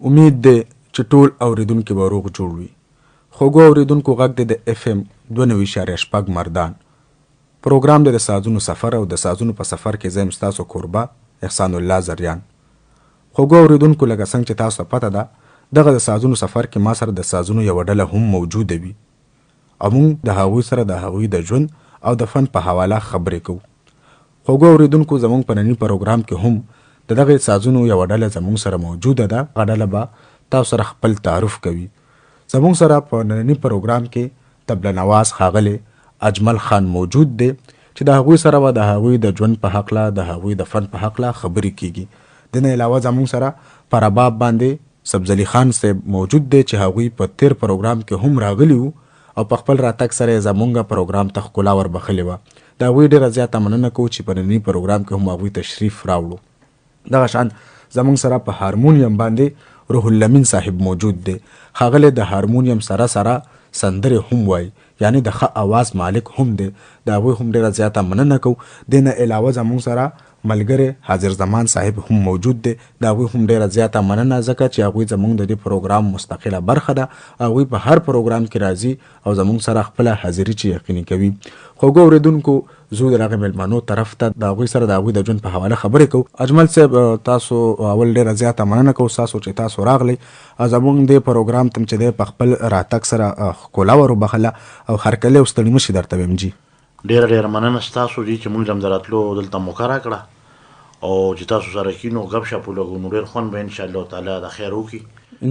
امید دی چې ټول اوریدونکي به روغ جوړ وي. خوږو اوریدونکو غږ دی د اف ام 92.6 مردان. پروګرام دی د سازونو سفر او د سازونو په سفر کې زه یم ستاسو کوربه احسان الله زریان. خوږو اوریدونکو لکه څنګه چې تاسو ته پته ده دغه د سازونو سفر کې ما سره د سازونو یوه ډله هم موجوده وي او موږ د هغوی سره د هغوی د ژوند او د فن په حواله خبرې کوو. خوږو اوریدونکو زموږ په ننني پروګرام کې هم د دغه سازونو یوه ډله زموږ سره موجوده ده. هغه ډله به تاسو سره خپل تعارف کوي. زموږ سره په ننني پروګرام کې طبله نواز ښاغلی اجمل خان موجود دی چې د هغوی سره به د هغوی د ژوند په هکله د هغوی د فن په هکله خبرې کیږي. د نه علاوه زموږ سره پر رباب باندې سبزلي خان صاحب موجود دی چې هغوی په تیر پروګرام کې هم راغلي وو او په خپل راتګ سره زموږ پروګرام ته ښکلا وربخلې وه. د هغوی ډېره زیاته مننه کوو چې په ننني پروګرام کې هم هغوی تشریف راوړو. دغه شان زموږ سره په هارمونیم باندې روح اللمین صاحب موجود دی. ښاغلی د هارمونیم سره سره سندرې هم وایي، یعنی د ښه اواز مالک هم دی. د هغوی هم ډېره زیاته مننه کوو. دې نه علاوه زموږ سره ملګری حاضر زمان صاحب هم موجود دی. د هغوی هم ډېره زیاته مننه ځکه چې هغوی زموږ د دې پروګرام مستقله برخه ده. هغوی په هر پروګرام کې راځي او زموږ سره خپله حاضري چې یقیني کوي. خوږو اورېدونکو زه د هغې میلمنو طرف ته د هغوی سره د هغوی د ژوند په حواله خبرې کوو. اجمل صاحب تاسو اول ډېره زیاته مننه کوو ستاسو چې تاسو راغلی زموږ دې پروګرام ته چې دی په خپل راتګ سره ښکلا ور وبخله او هرکلی او ستړي مه شي درته ویم جي. ډېره مننه ستاسو جي چې موږ هم د راتلو دلته موقع راکړه او چې تاسو سره کینو ګپ شپ ولګو نو ډېر خوند به انشاءالله تعالی د خیر وکړي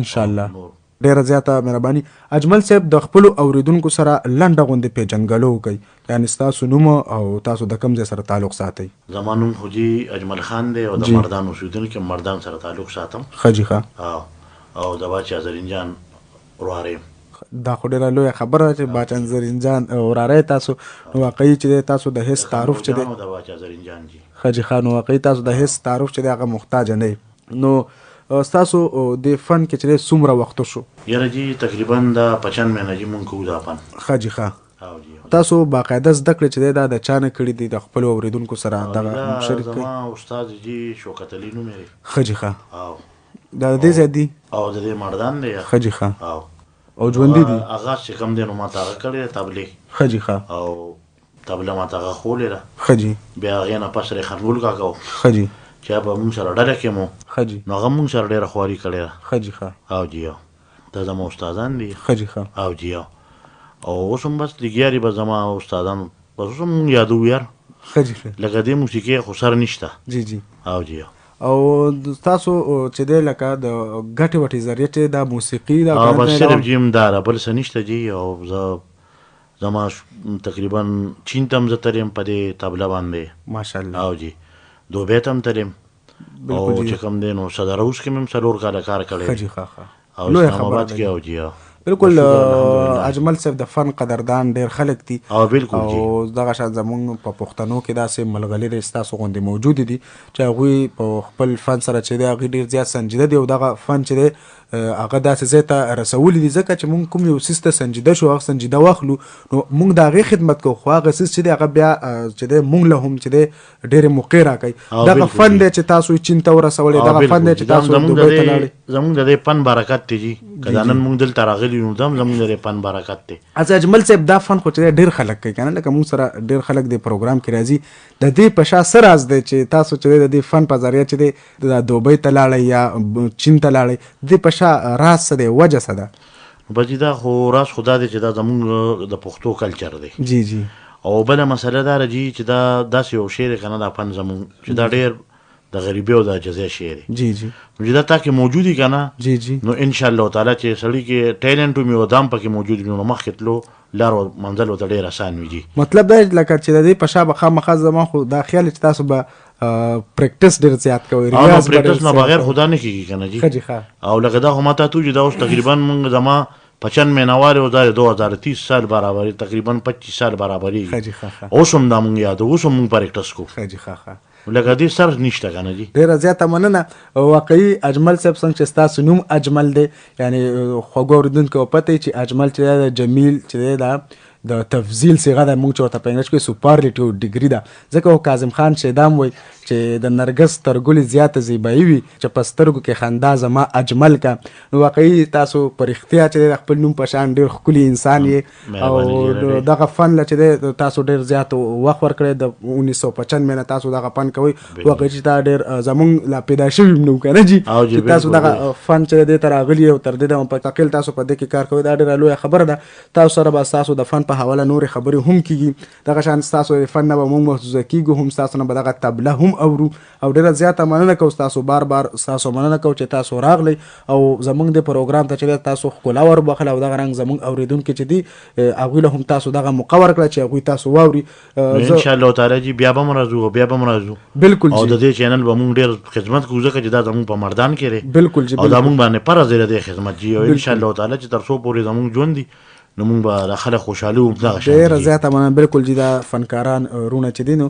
انشاءالله. ډېره زیاته مهرباني. اجمل صاحب د خپلو اوریدونکو سره لنډه غوندې پیژنګلو وکئ، یعنې ستاسو نوم او تاسو د کوم ځای سره تعلق ساتئ؟ زما نوم خو جي اجمل خان دی او د مردان اوسېدونکی مردان سره تعلق ساتم. ښه جي ښه. او د باچا زرین جان وراره یم. دا خو ډېره لویه خبره ده چې باچا زرین جان وراره تاسو نو واقعي چې دی تاسو د هېڅ تعارف چې دی د باچا زرین جان جي ښه جي ښه نو واقعي تاسو د هېڅ تعارف چې دی هغه محتاجه نه یئ. نو ستاسو د فن کې چې دی څومره وخت شو؟ یاره جي تقریبا د 95 مهینه جي مونږ کوو دا فن. ښه جي ښه. تاسو باقاعده زده کړې چې دی دا د چا نه کړي دي د خپلو اوریدونکو سره دغه شریک کړئ؟ زما استاد جي شوکت علي نوم یې. ښه جي ښه. دا د دې ځای دی او د دې مردان دی. ښه جي ښه. او ژوندي دي؟ هغه چې کوم دی نو ما ته هغه کړې ده طبلې. ښه جي ښه. او طبله ما ته هغه ښولې ده. ښه جي. بیا هغې نه پس ریحانګل کاکا و. ښه جي. چې به مونږ سره ډله کې مو. ښه جي. نو هغه مونږ سره ډېره خواري کړې ده. ښه جي ښه. او جي دا زما استادان دي. ښه جي ښه. او جي او اوس هم بس لګیا دي به زما استادان بس اوس هم مونږ یادوو یار. ښه جي ښه. لکه دې موسیقۍ خو سر نشته. جي جي. او جي او تاسو چې دی لکه د ګټې وټې ذریعه چې دا موسیقي دا بس صرف جي هم دا را بل څه نشته جي. او زه زما تقریبا چین ته هم زه تللی یم په دې طبله باندې ماشاءالله. او جي دوبۍ ته هم تللی یم او چې کوم دی نو صدر هاوس کې مې هم 4 کاله کار کړی. ښه جي ښه. او اسلام آباد کې او جي بالکل اجمل صاحب د فن قدردان ډېر خلک دي. او بالکل جي. او دغه شان زموږ په پښتنو کې داسې ملغلرې ستاسو غوندې موجودې دي چې هغوی په خپل فن سره چې دی هغوی ډېر زیات سنجیده دي او دغه فن چې دی هغه داسې ځای ته رسولي دي ځکه چې موږ کوم یو څیز ته سنجیده شو هغه سنجیده واخلو نو موږ د هغې خدمت کوو خو هغه څیز چې دی هغه بیا چې دی موږ له هم چې دی ډېرې موقع راکوي. دغه فن دی چې تاسو یې چین ته ورسولی دغه فن دی چې تاسو دوبۍ ته لاړئ. زموږ د دې فن برکت دی جي که دا نن موږ دلته راغلي نو دا هم زموږ د دې فن برکت دی. اچھا اجمل صاحب دا فن خو چې دی ډېر خلک کوي که نه لکه موږ سره ډېر خلک د پروګرام کې راځي د دې په شا څه راز دی چې تاسو چې دی د دې فن په ذریعه چې دی د دوبۍ ته لاړئ یا چین ته لاړئ د دې په شا راز څه دی وجه څه ده؟ بچي دا خو راز خو دا دی چې دا زموږ د پښتو کلچر دی. جی جی. او بله مسله دا ده جي چې دا داسې یو شی دی که نه دا فن زموږ چې دا ډېر د غریبۍ او د عجزۍ شی دی. جی جی. نو چې دا تا کې موجود وي که نه جی جی نو انشاءالله تعالی چې سړي کې ټیلنټ وي او دا هم پکې موجود وي نو مخکې تلو لار او منزل ورته ډېر اسان وي جي. مطلب دا لکه چې د دې په شا به خامخا زما خو دا خیال چې تاسو به پریکټس ډېر زیات کوئ. ریاض پریکټس نه بغیر خو دا نه کېږي که نه جي. ښه جي ښه. او لکه دا خو ما ته تو چې دا اوس تقریبا مونږ زما 95 مینوال او دا 2030 سال برابري تقریبا 25 سال برابري. ښه جي ښه. اوس هم دا مونږ یادو اوس هم مونږ پریکټس کوو. ښه جي ښه ښه. لکه دې سر نشته که نه جي. ډېره زیاته مننه. واقعي اجمل صاحب څنګه چې ستاسو نوم اجمل دی یعنې خوږو اورېدونکو پته وي چې اجمل چې دی د جمیل چې دی دا د تفضیل صيغه ده، موږ چې ورته په انګلیش کې سوپرلیټیو ډیګري ده. ځکه کاظم خان شیدام وایي چې د نرګس تر ګلې زیاته زیبایي وي چې په سترګو کې خندا زما اجمل کا. نو واقعي تاسو په رښتیا چې خپل نوم په شان ډېر ښکلي انسان یې او دغه فن له چې دی تاسو ډېر زیات وخت ورکړی. د 1995 نه تاسو دغه فن کوئ. واقعي چې تا ډېر زمونږ لا پیدا شوي هم نه وو که نه جي چې تاسو دغه فن چې دی ته راغلي او تر دې دمه په تقل تاسو په دې کې کار کوئ. دا ډېره لویه خبره ده. تاسو سره به ستاسو د فن په حواله نورې خبرې هم کېږي. دغه شان ستاسو د فن نه به موږ محظوظه کېږو، هم ستاسو نه به دغه طبله هم اورو. او ډېره زیاته مننه کوو ستاسو، بار بار ستاسو مننه کوو چې تاسو راغلی او زمونږ د پروګرام ته چې تاسو ښکلا وربخله او دغه رنګ زمونږ اورېدونکي چې دي هغوی له هم تاسو دغه موقع ورکړه چې هغوی تاسو واوري. انشاءالله تعالی جي بیا به هم راځو او بیا به هم راځو. بالکل او د دې چینل به موږ ډېر خدمت کوو ځکه چې دا زموږ په مردان کې دی. بالکل جي او دا موږ باندې پره زیره دی خدمت جي. او انشاءالله تعالی چې تر څو پورې زموږ ژوند دي نو موږ به د خلک خوشحالي وو دغه شان ډېره زیاته مننه. بالکل جي دا فنکاران رونه چې دي نو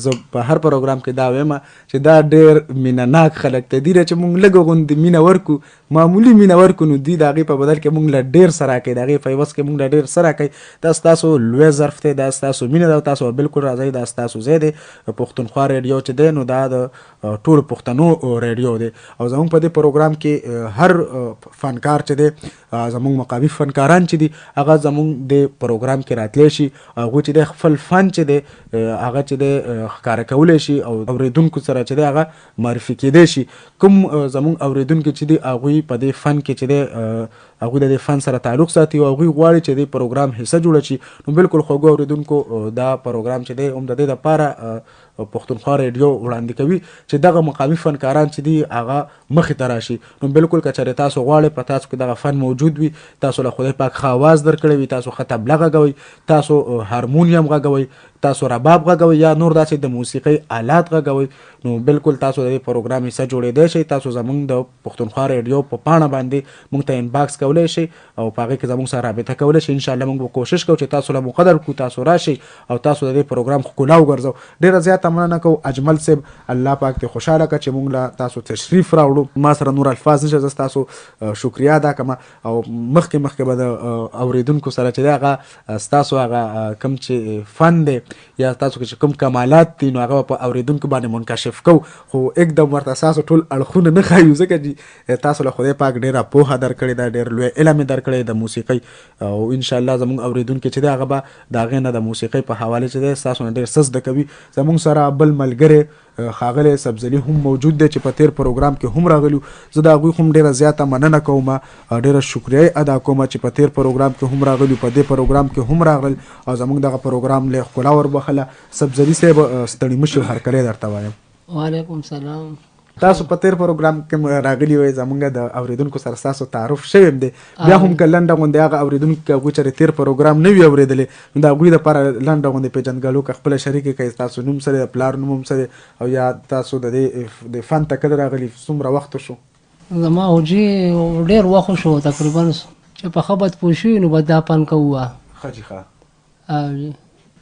زه په هر پروګرام کې دا وایم چې دا ډېر مینه ناک خلک ته دي چې موږ لږ غوندې مینه ورکو، معمولي مینه ورکو، نو دوی د هغې په بدل کې موږ له ډېر څه راکوي، د هغې په عوض کې موږ له ډېر څه راکوي. دا ستاسو لوی ظرف دی، دا ستاسو مینه ده او تاسو بالکل راځئ. دا ستاسو ځای دی. پختونخوا ریډیو چې دی نو دا د ټولو پښتنو ریډیو دی او زموږ په دې پروګرام کې هر فنکار چې دی زموږ مقامي فنکاران چې دي هغه زموږ د پروګرام کې راتلی شي. هغوی چې دی خپل فن چې دی هغه چې دی ښکاره کولی شي او اورېدونکو سره چې دی هغه معرفي کیدی شي. کوم زموږ اورېدونکي چې دي هغوی په دې فن کې چې دی هغوی د دې فن سره تعلق ساتي او هغوی غواړي چې د پروګرام حصه جوړه شي. نو بالکل خوږو اورېدونکو دا پروګرام چې دی هم د دې دپاره پختونخوا ریډیو وړاندې کوي چې دغه مقامي فنکاران چې دي هغه مخې ته راشي. نو بالکل که چېرې تاسو غواړئ په تاسو کې دغه فن موجود وي، تاسو له خدای پاک ښه اواز درکړی وي، تاسو ښه طبله غږوئ، تاسو هارمونیم غږوئ، تاسو رباب غږوئ یا نور داسې د موسیقۍ آلات غږوئ، نو بالکل تاسو د دې پروګرام حصه جوړېدی شئ. تاسو زموږ د پختونخوا ریډیو په پاڼه باندې موږ ته انباکس کولی شئ او په هغې کې زموږ سره رابطه کولی شئ. انشاءالله موږ به کوشش کوو چې تاسو له مو قدر کړو، تاسو راشئ او تاسو د دې پروګرام ښکلا وګرځو. ډېره زیاته مننه کوو اجمل صاحب، الله پاک دې خوشحاله کړه چې موږ له تاسو تشریف راوړو. ما سره نور الفاظ نشته، زه ستاسو شکریا ادا کوم او مخکې به د اورېدونکو سره چې دی هغه ستاسو هغه کوم چې فن دی یا تاسو چې کوم کمالات دي نو هغه په اورېدونکو باندې منکشف کوو، خو एकदम ورته ستاسو ټول اړخونه نه ښایو ځکه چې تاسو له خدای پاک ډېره پوهه درکړې ده، ډېر لوی علم یې درکړی د موسیقۍ. او انشاءالله زموږ اورېدونکي چې دی هغه به د هغې نه د موسیقۍ په حواله چې دی ستاسو نه ډېر څه زده کوي. زموږ سره بل ملګری ښاغلی سبزلي هم موجود دی چې په تیر پروګرام کې هم راغلي. زه د هغوی هم ډېره زیاته مننه کوم، ډېره شکریه ادا کوم چې په تیر پروګرام کې هم راغلي، په دې پروګرام کې هم راغلل او زموږ دغه پروګرام له ښکلا وربخله. سبزلي صاحب ستړي مه شئ، هرکلی درته وایم. وعلیکم سلام. تاسو په تیر پروګرام کې راغلي وئ، زموږ د اورېدونکو سره ستاسو تعارف شوی دی. بیا هم که لنډه غوندې هغه اورېدونکي که هغوی چېرې تیر پروګرام نه وي اورېدلی نو د هغوی دپاره لنډه غوندې پېژندګلو که خپله شریکې کړئ، ستاسو نوم څه دی، د پلار نوم هم څه دی او یا تاسو د دې فن ته کله راغلي، څومره وخت شو؟ زما حجي ډېر وخت شو، تقریبا چې په ښه بد پوه شوي نو به دا فن کوو. ښه جي ښه.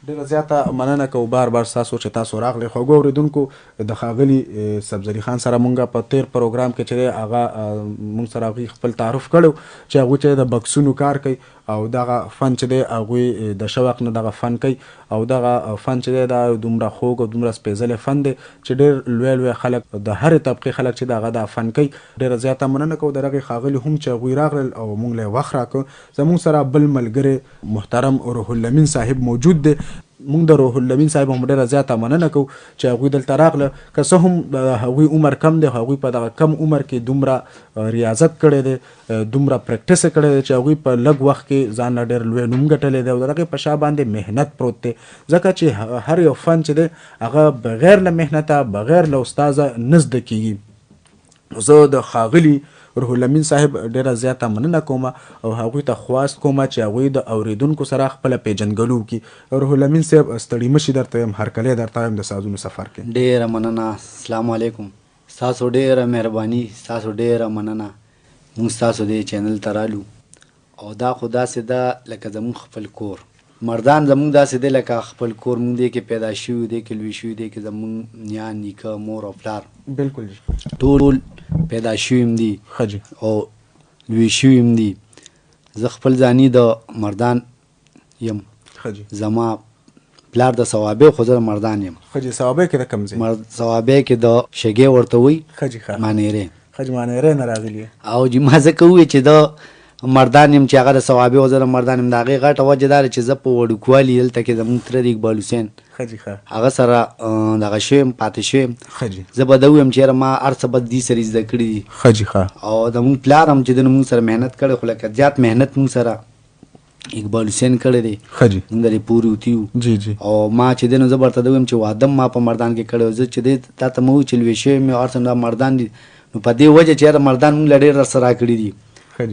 ډېره زیاته مننه کوو بار بار ستاسو چې تاسو راغلی. خوږو اورېدونکو د ښاغلي سبزلي خان سره مونږ په تیر پروګرام کې چې دی هغه مونږ سره هغوی خپل تعارف کړی چې هغوی چې د بکسونو کار کوي او دغه فن چې دی هغوی د شوق نه دغه فن کوي او دغه فن چې دی دا دومره خوږ او دومره سپېڅلی فن دی چې ډېر لوی لوی خلک د هرې طبقې خلک چې د هغه دا فن کوي. ډېره زیاته مننه کوو د هغې ښاغلي هم چې هغوی راغلل او مونږ له یې وخت راکړ. زمونږ سره بل ملګری محترم روح اللمین صاحب موجود دی. مونږ د روح اللمین صاحب هم ډېره زیاته مننه کوو چې هغوی دلته راغله. که څه هم د هغوی عمر کم دی، هغوی په دغه کم عمر کې دومره ریاضت کړی دی، دومره پریکټس یې کړی دی چې هغوی په لږ وخت کې ځان له ډېر لوی نوم ګټلی دی او د هغې په شا باندې محنت پروت دی ځکه چې هر یو فن چې دی هغه بغیر له محنته بغیر له استازه نه زده کېږي. زه د ښاغلي روح اللمین صاحب ډېره زیاته مننه کوم او هغوی ته خواست کوم چې هغوی د اورېدونکو سره خپله پېژندګلو وکړي. روح اللمین صاحب ستړي مه شي، درته یم هرکلی درته وایم د سازونو سفر کې. ډېره مننه. السلام علیکم. ستاسو ډېره مهرباني، ستاسو ډېره مننه. موږ ستاسو دې چینل ته رالو او دا خو داسې ده لکه زموږ خپل کور. مردان زموږ داسې دی لکه خپل کور. موږ دې کې پیدا شوي، دې کې لوی شوي، دې کې زموږ نیا نیکه مور او پلار بالکل ټول پیدا شوي هم دي او لوی شوي هم دي. زه خپل ځاني د مردان یم زما پلار د ثوابې خو زه مردان یم. خجي ثوابې کې د کوم ځای؟ ثوابې کې د شګې ورته وایي. خجي ښه مانیرې. خجي مانیرې نه راغلي او جي ما ځکه ووایي چې د مردان یم چې هغه د ثوابې او زه د مردان یم. د هغې غټه وجه دا ده چې زه په وړوکوالي دلته کې زمونږ تره د اقبال حسین هغه سره دغه شوی یم پاتې شوی یم. زه به ده ویم چې یاره ما هر څه به دې سره زده کړي دي. او زمونږ پلار هم چې د مونږ سره محنت کړی خو لکه زیات محنت مونږ سره اقبال حسین کړی دی. مونږ د پورې وتي وو. او ما چې دی نو زه به ورته ده ویم چې واده ما په مردان کې کړی و. زه چې دی تا ته مه وایي چې لوی شوی یم هر څه مردان دي نو په دې وجه چې یاره مردان مونږ له ډېر راسره راکړي دي.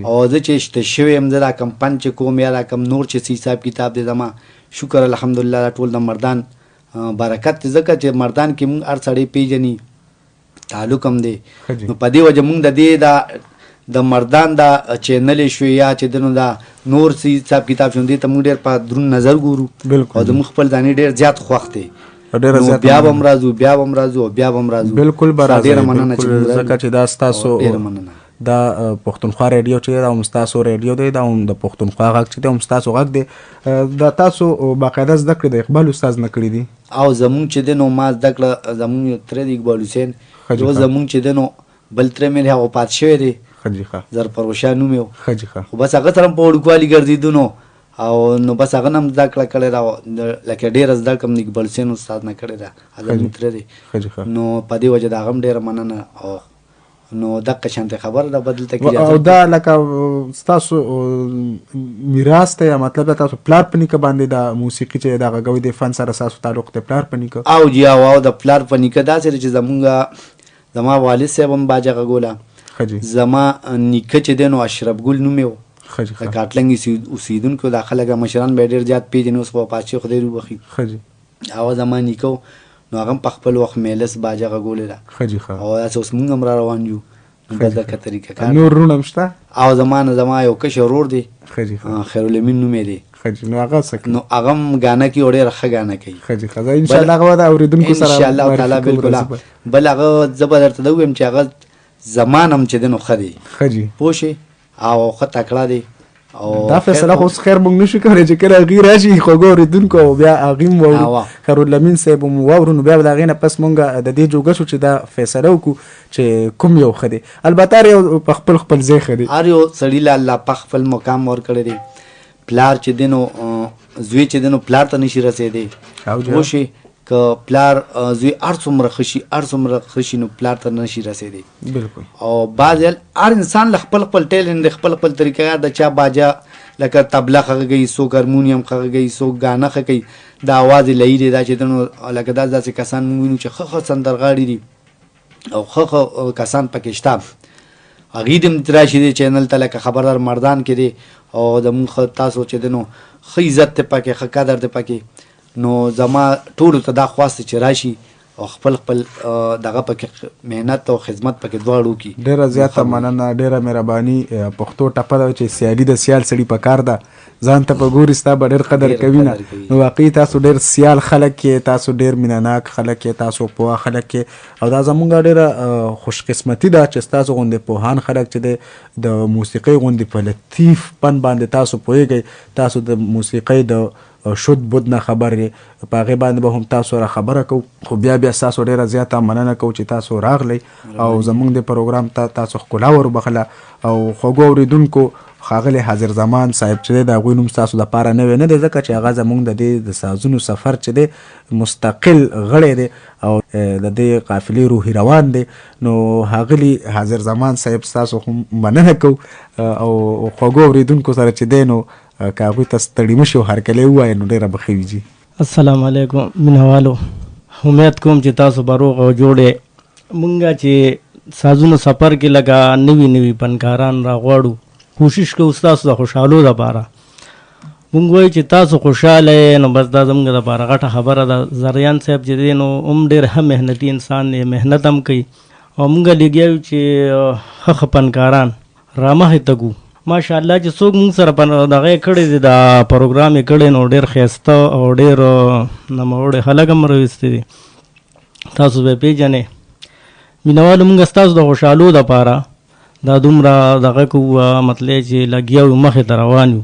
او زه چې شته شوی یم زه دا کم پن چې کوم یا دا کم نور چې حساب کتاب دی زما شکر الحمدلله ټول د مردان برکت دی. ځکه چې مردان کې مونږ هر سړی پیژني تعلق هم دی نو په دې وجه مونږ د دې د مردان دا چینل شو یا چې دنو دا نور حساب کتاب شون دی ته مونږ ډېر په درون نظر ګورو او زموږ خپل ځانې ډېر زیات خوښ دی. بیا به هم راځو بیا به هم راځو او بیا به هم راځو. بالکل به راځئ. ځکه چې دا ستاسو دا پختونخوا ریډیو چې دا هم ستاسو ریډیو دی دا هم د پختونخوا غږ چې دی هم ستاسو غږ دی. دا تاسو باقاعده زده کړې د اقبال استاد نه کړي دي؟ او زمونږ چې دی نو ما زده کړه زمونږ تره د اقبال حسین یو زمونږ چې دی نو بل تره مې هغه وفات شوی دی ظرفروشه نوم یې و. خو بس هغه سره هم په وړوکوالي ګرځېدو نو او نو بس هغه نه هم زده کړه کړې ده لکه ډېره زده کړم د اقبال حسین استاد نه کړې ده هغه زمونږ تره دی نو په دې وجه د هغه هم ډېره مننه. او نو دغه شانتې خبره ده بدلته کېږي. او دا لکه ستاسو میراث ته یا مطلب ده تاسو پلار په نیکه باندې د موسیقي چې د غږوي د فن سره ستاسو تعلق دی پلار په نیکه؟ او جی او د پلار په نیکه داسې چې زما والد صاحب هم باجه غږوله. زما نیکه چې دی نو اشرف ګل نوم یې و د کاټلنګ اوسېدونکو دا خلک مشران به ډېر زیات پیژني اوس په پاچې خدای وبخي. او زما نیکه نو هغه په خپل وخت میلس باجه غږولې ده او داسې اوس مونږ هم را روان یو بل دغه طریقه کار. نور وروڼه هم شته؟ او زما یو کشر ورور دی خیرالامین نوم یې دی. نو هغه څه نو هغه هم ګانه کوي او ډېره ښه ګانه کوي. انشاءالله هغه به د اورېدونکو سره انشاءالله تعالی بالکل. بل هغه زه به درته ده ووایم چې هغه زمان هم چې دی نو ښه دی پوه شې او ښه تکړه دی. دا فیصله خو اوس خیر موږ نشو کولی چې کله هغې راشي خوږو اورېدونکو او بیا هغې م واورو خیرالامین صاحب م واورو نو بیا به د هغې نه پس مونږ د دې جوګه شو چې دا فیصله وکړو چې کوم یو ښه دی. البته هر یو په خپل ځای ښه دی. هر یو سړي له الله په خپل مقام ورکړی دی. پلار چې دی نو زوی چې دی نو پلار ته نشي رسېدی پوه شې که پلار زوی هر څومره ښه شي نو پلار ته نشي رسېدی. بالکل. او بعض هر انسان له خپل ټیلنټ د خپل طریقه د چا باجه لکه طبله ښه کوي څوک هارمونیم ښه کوي څوک ګانه ښه کوي د اواز یې لهي دی دا چې نو لکه داسې کسان موږ وینو چې ښه سندرغاړي دي او ښه کسان پکې شته. هغوی دې هم راشي دی چینل ته لکه خبردار مردان کې دی او زمونږ تاسو چې دی نو ښه عزت دی پکې ښه قدر دی پکې. نو زما ټولو ته دا خواست چې راشي او خپل دغه پکې محنت او خدمت پکې دواړو وکړي. ډېره زیاته مننه ډېره مهرباني. پښتو ټپه ده چې سیالي د سیال سړي په کار ده ځان ته په ګوري ستا به ډېر قدر کوي نه. نو واقعي تاسو ډېر سیال خلک یې تاسو ډېر مینهناک خلک یې تاسو پوه خلک یې او دا زمونږ ډېره خوش قسمتي ده چې ستاسو غوندې پوهان خلک چې دی د موسیقۍ غوندې په لطیف پن باندې تاسو پوهېږئ تاسو د موسیقۍ د شد بود نه خبر یې په هغې باندې به هم تاسو سره خبره کوو خو بیا ستاسو ډېره زیاته مننه کوو چې تاسو راغلی او زموږ د پروګرام ته تاسو ښکلا وروبخله او خوږو اورېدونکو ښاغلی حاضر زمان صاحب چې دی د هغوی نوم ستاسو دپاره نوی نه دی ځکه چې هغه زموږ د دې د سازونو سفر چې دی مستقل غړی دی او د دې قافلې روحي روان دی. نو ښاغلي حاضر زمان صاحب ستاسو هم مننه کوو او خوږو اورېدونکو سره چې دی نو که هغوی ته ستړي مشي او هرکلی ووایه نو ډېره به ښه وي. السلام علیکم مینهوالو امید کوم چې تاسو به روغ او جوړ یې. مونږ چې سازونو سفر کې لکه نوي فنکاران راغواړو کوشش کوو ستاسو د خوشحالو دپاره. مونږ وایو چې تاسو خوشحاله یې نو بس دا زموږ دپاره غټه خبره ده. زریان صاحب چې دی نو هم ډېر ښه محنتي انسان دی محنت هم کوي او مونږ لګیا یو چې ښه فنکاران رامخې ته کړو. ماشاءالله چې څوک مونږ سره دغه یې کړی دی دا پروګرام یې کړی نو ډېر ښایسته او ډېر نوموړی خلک هم راویستي دي تاسو به پیژنئ. مینهوالو مونږ ستاسو د خوشحالو دپاره دا دومره دغه کوو مطلب چې لګیا یو مخې ته روان یو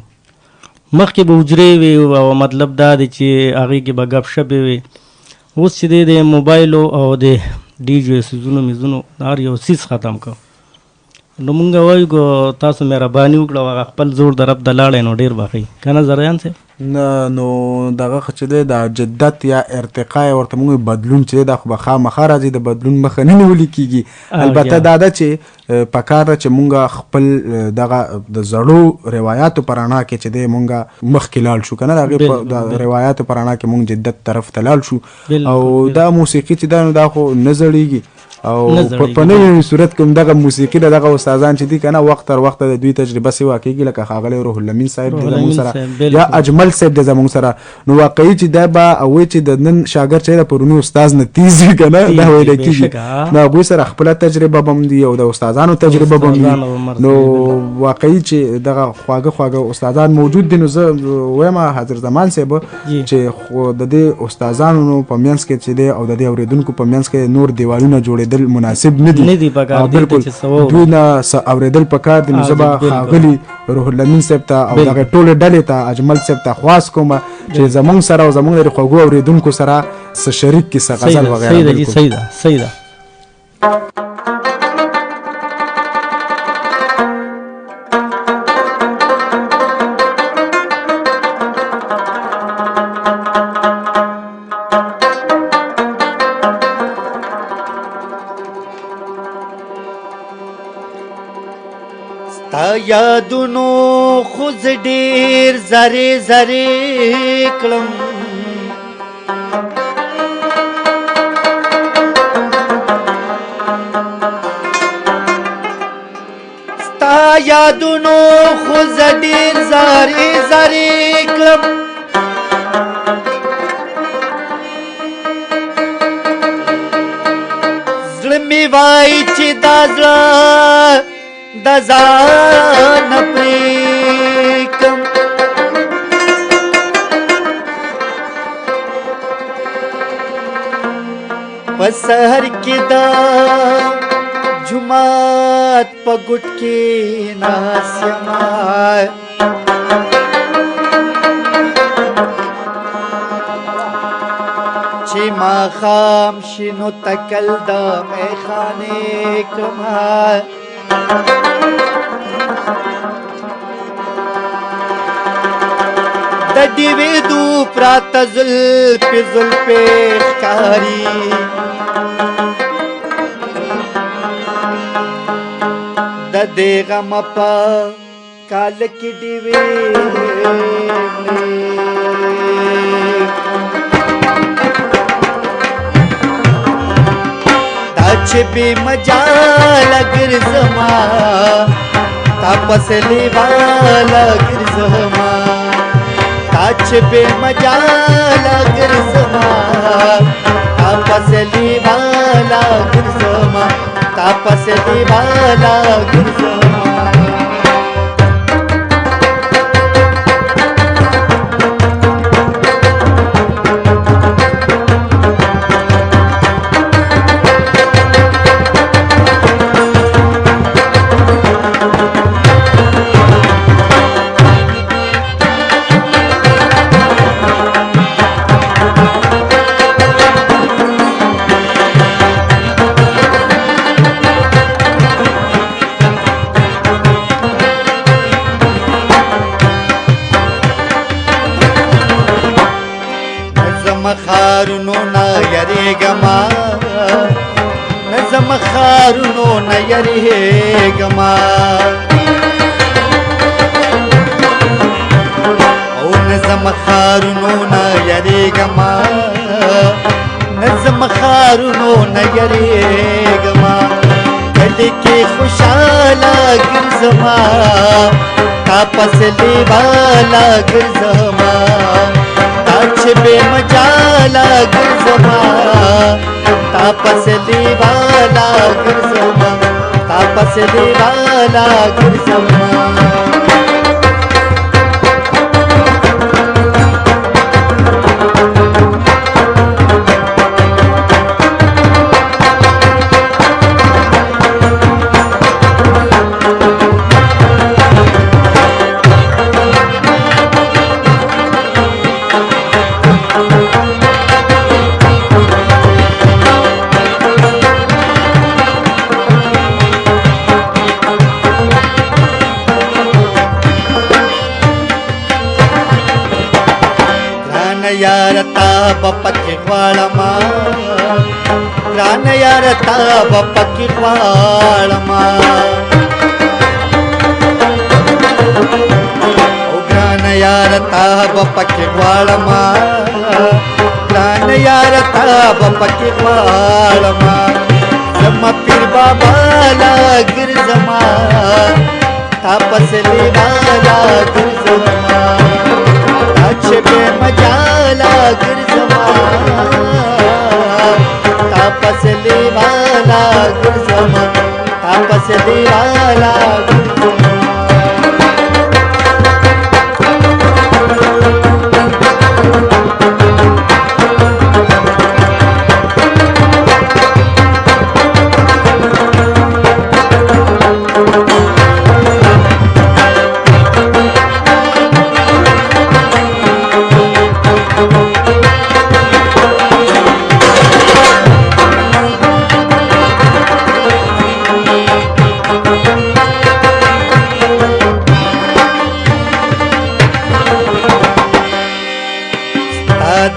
مخکې به حجرې وي او مطلب دا دی چې هغې کې به ګپ شپې وي. اوس چې دی د موبایلو او د ډیجو سیزونو میزونو هر یو سیز ختم کړ. نو مونږ وایو که تاسو مهرباني وکړه او هغه خپل زوړ طرف ته لاړی نو ډېر به ښه وي که نه زریان صاحب؟ نه نو دغه چې دی د جدت یا ارتقا یا ورته موږ بدلون چې دی دا خو به خامخا راځي، د بدلون مخه نه نیولې کېږي. البته دا ده چې پکار ده چې مونږ خپل دغه د زړو روایاتو په رڼا کې چې دی مونږ مخکې لاړ شو که نه، د هغې د روایاتو په رڼا کې مونږ جدت طرف ته لاړ شو. او دا موسیقي چې ده نو دا خو نه زړېږي او په نوې صورت کې دغه موسیقي د دغه استادان چې دي که نه وخت تر وخته د دوی تجربه سوی واقعېږي، لکه ښاغلی روح الامین صاحب دی زموږ سره یا اجمل صاحب دی زموږ سره. نو واقعي چې دا به وایي چې د نن شاګرد چې د پروني استاز نه تیز وي که نه، دا ویلی کېږي. نو هغوی سره خپله تجربه به هم دي او د استادانو تجربه به هم وي. نو واقعي چې دغه خواږه خواږه استادان موجود دي. نو زه وایم حضرت زمان صاحب چې خو د دې استادانو په منځ کې چې دی او د دې اورېدونکو په منځ کې نور دیوالونه جوړېدل مناسب نه دي. بالکل دوی نه اورېدل پکار دي. نو زه به ښاغلي روح الامین صاحب ته او دغه ټولې ډلې ته اجمل صاحب ته خواست کوم چې زموږ سره او زموږ د خوږو اورېدونکو سره څه شریک کړي، څه غزل وغیره. صحیح ده. یادونو خوز ډیر زری زری کړم، ستا یادونو خوز ډیر زری زری کړم، زړه مې وایي چې دا زړه د ځان پرېږدم، په سحر کې دا جومات په ګوټ کې ناست یمه، چې ماښام شي نو تکل د میخانې کړمه، د ډیوې دو پراته زلفې زلفې ښکاري، د دې غم په کال کې ډیوې دا چې بې مجاله ګرځما، تا پسې لیواله ګرځما، تا چې بې مجاله ګرځما، تا پسې لیواله ګرځما، تا پسې لیواله ګرځما. خارونو نه یریږما، نظم خارونو نه یریږما، او نظم خارونو نه یریږما، نظم خارونو نه یریږما، کلی کې خوشاله ګرځما، تا پسې لیواله ګرځما، چې بې مجاله ګرځما، تا پسې لیواله ګرځما، تا پسې لیواله ګرځما. یار تا بپکی غواړما ګران یار تا بپکی غواړما او ګران یار تا بپکی غواړما ګران یار تا بپکی غواړما زما پیر بابا لا ګرځما تا پس لیوالا ګرځما اچھے بے مجالا ګرځما تا پس لیوالا ګرځما تا پس لیوالا ګرځما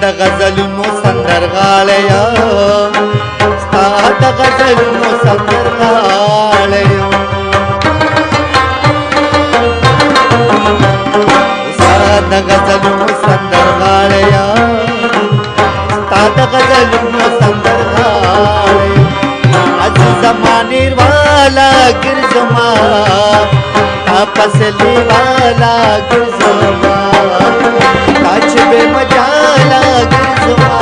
د غزلونو سندرغاړیا ستا د غزلونو سندرغاړیا ستا د غزلونو سندرغاړیا ستا د غزلونو سندرغاړیا عزیز زمانه والا ګرځما تا پسلی والا ګرځما کاچ بے مجالا ګرځما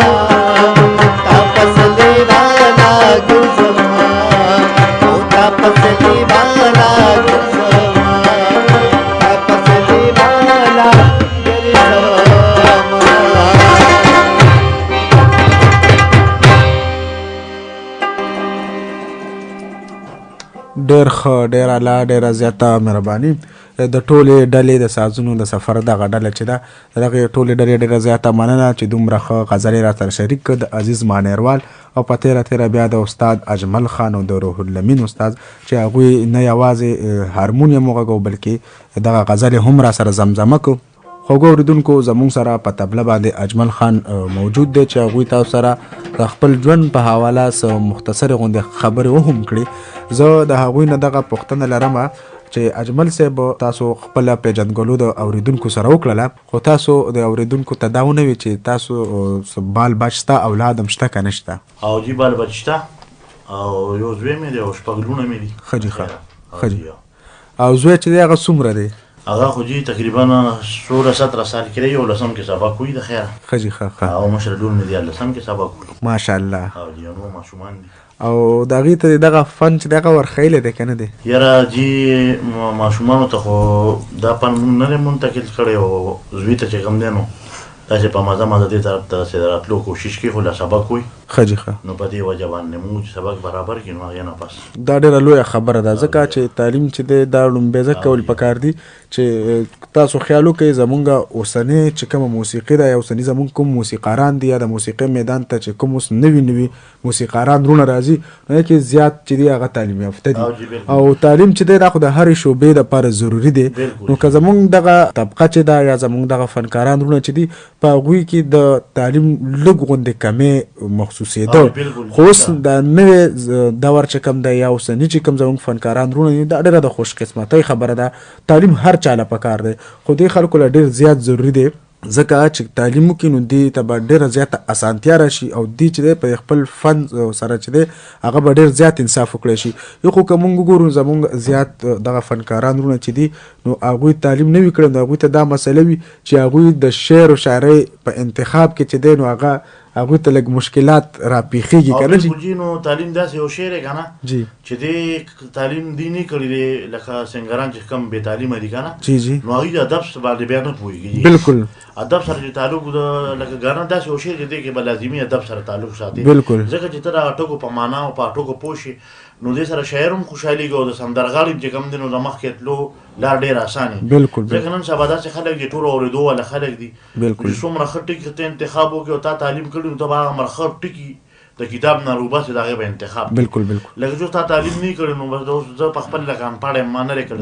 تا پسلی والا ګرځما او تا پسلی والا ګرځما تا پسلی والا ګرځما ډېر ښه، ډېر اعلی، ډېره زیاته مهرباني. د ټولې ډلې د سازونو د سفر دغه ډله چې ده د دغې ټولې ډلې ډېره زیاته مننه چې دومره ښه غزلې را سره شریک کړ. د عزیز مانیروال او په تیره بیا د استاد اجمل خان او د روح اللمین استاد چې هغوی نه یوازې هارمونیم وغږو بلکې دغه غزلې هم را سره زمزمه کړو. خوږو اورېدونکو زموږ سره په طبله باندې اجمل خان موجود دی چې هغوی تاسو سره د خپل ژوند په حواله څه مختصرې غوندې خبرې وهم کړي. زه د هغوی نه دغه پوښتنه لرمه چې اجمل صاحب تاسو خپل پیژندګلو د اوریدونکو سره وکړله، خو تاسو د اوریدونکو ته دا ونه وي چې تاسو بال بچ شته، اولاد هم شته که نه شته؟ او جی بال بچ شته او یو زوی مې دی او شپږ لوڼه مې دي. ښه جي ښه جي. او زوی چې دی هغه څومره دی؟ هغه خو جی تقریبا 16-17 سال کې دی، 11 کې سبق کوي د خیره. ښه جي ښه. او مشر لور مې دی 11 کې سبق کوي. ماشاءالله. او جی نو ماشومان دي. او د هغې ته دغه فن چې دغه ورښیلی دی که نه دی؟ یاره جی ماشومانو ته خو دا فن مونږ نه دی منتقل کړی او زوی ته چې کوم دی نو داسې په مزه دې طرف ته داسې راتلو کوشش کوي، خو لا سبق کوي. ښه جي ښه. نو په دې وجه باندې مونږ چې سبق برابر کړي نو هغې نه پس دا ډېره لویه خبره ده، ځکه چې تعلیم چې دی دا لومبی ځکه کول پکار دي چې تاسو خیال وکړئ زمونږ اوسنۍ چې کومه موسیقي ده یا اوسني زمونږ کوم موسیقاران دي یا د موسیقۍ میدان ته چې کوم اوس نوي موسیقاران رونه راځي نو هغې کې زیات چې دی هغه تعلیم یافته دي او تعلیم چې دی دا خو د هرې شعبې دپاره ضروري دی. نو که زمونږ دغه طبقه چې ده یا زمونږ دغه فنکاران رونه چې دي په هغوی کې د تعلیم لږ غوندې کمې محسوسېده، خو اوس د نوې دور چې کوم دی یا اوسني چې کوم زموږ فنکاران رونه دي دا ډېره د خوش قسمتۍ خبره ده. تعلیم هر چا له پکار دی خو دې خلکو له ډېر زیات ضروري دی ځکه چې تعلیم وکړي نو دې ته به ډېره زیاته اسانتیا راشي او دې چې دی په خپل فن سره چې دی هغه به ډېر زیات انصاف وکړی شي. یو خو که مونږ وګورو زمونږ زیات دغه فنکاران رونه چې دي نو هغوی تعلیم نه وي کړی نو هغوی ته دا مسله وي چې هغوی د شعر و شاعرۍ په انتخاب کې چې دی نو هغوی ته لږ مشکلات راپېښېږي که نه جي؟ نو تعلیم داسې یو شی دی که نه جي چې دې تعلیم دې نه کړی دی لکه سنګران چې کم بې تعلیمه دي که نه جي جي نو هغوی د ادب باندې بیا نه پوهېږي. بلکل ادب سره چې تعلق د لکه ګانا داسې یو شی چې دی کې به لازمي ادب سره تعلق ساتي. بلکل ځکه چې ته د ټکو په معنا او په ټکو پوه شي نو دې سره شاعر هم خوشحالېږي او د سندرغاړي چې کوم دی نو د مخکې تلو لار ډېر اسانه. بلکل ځکه نن سبا داسې خلک دي ټول اورېدو والا خلک دي بلکل چې څومره ښه ټکي ته انتخاب وکړي او تا تعلیم کړي نو ته به هغه مرخه ټکي د کتاب نه روباسې د هغې به انتخاب. بلکل لکه چې تا تعلیم نه کړی نو بس زه په خپل لکه انپاړ یم ما نه دی کړی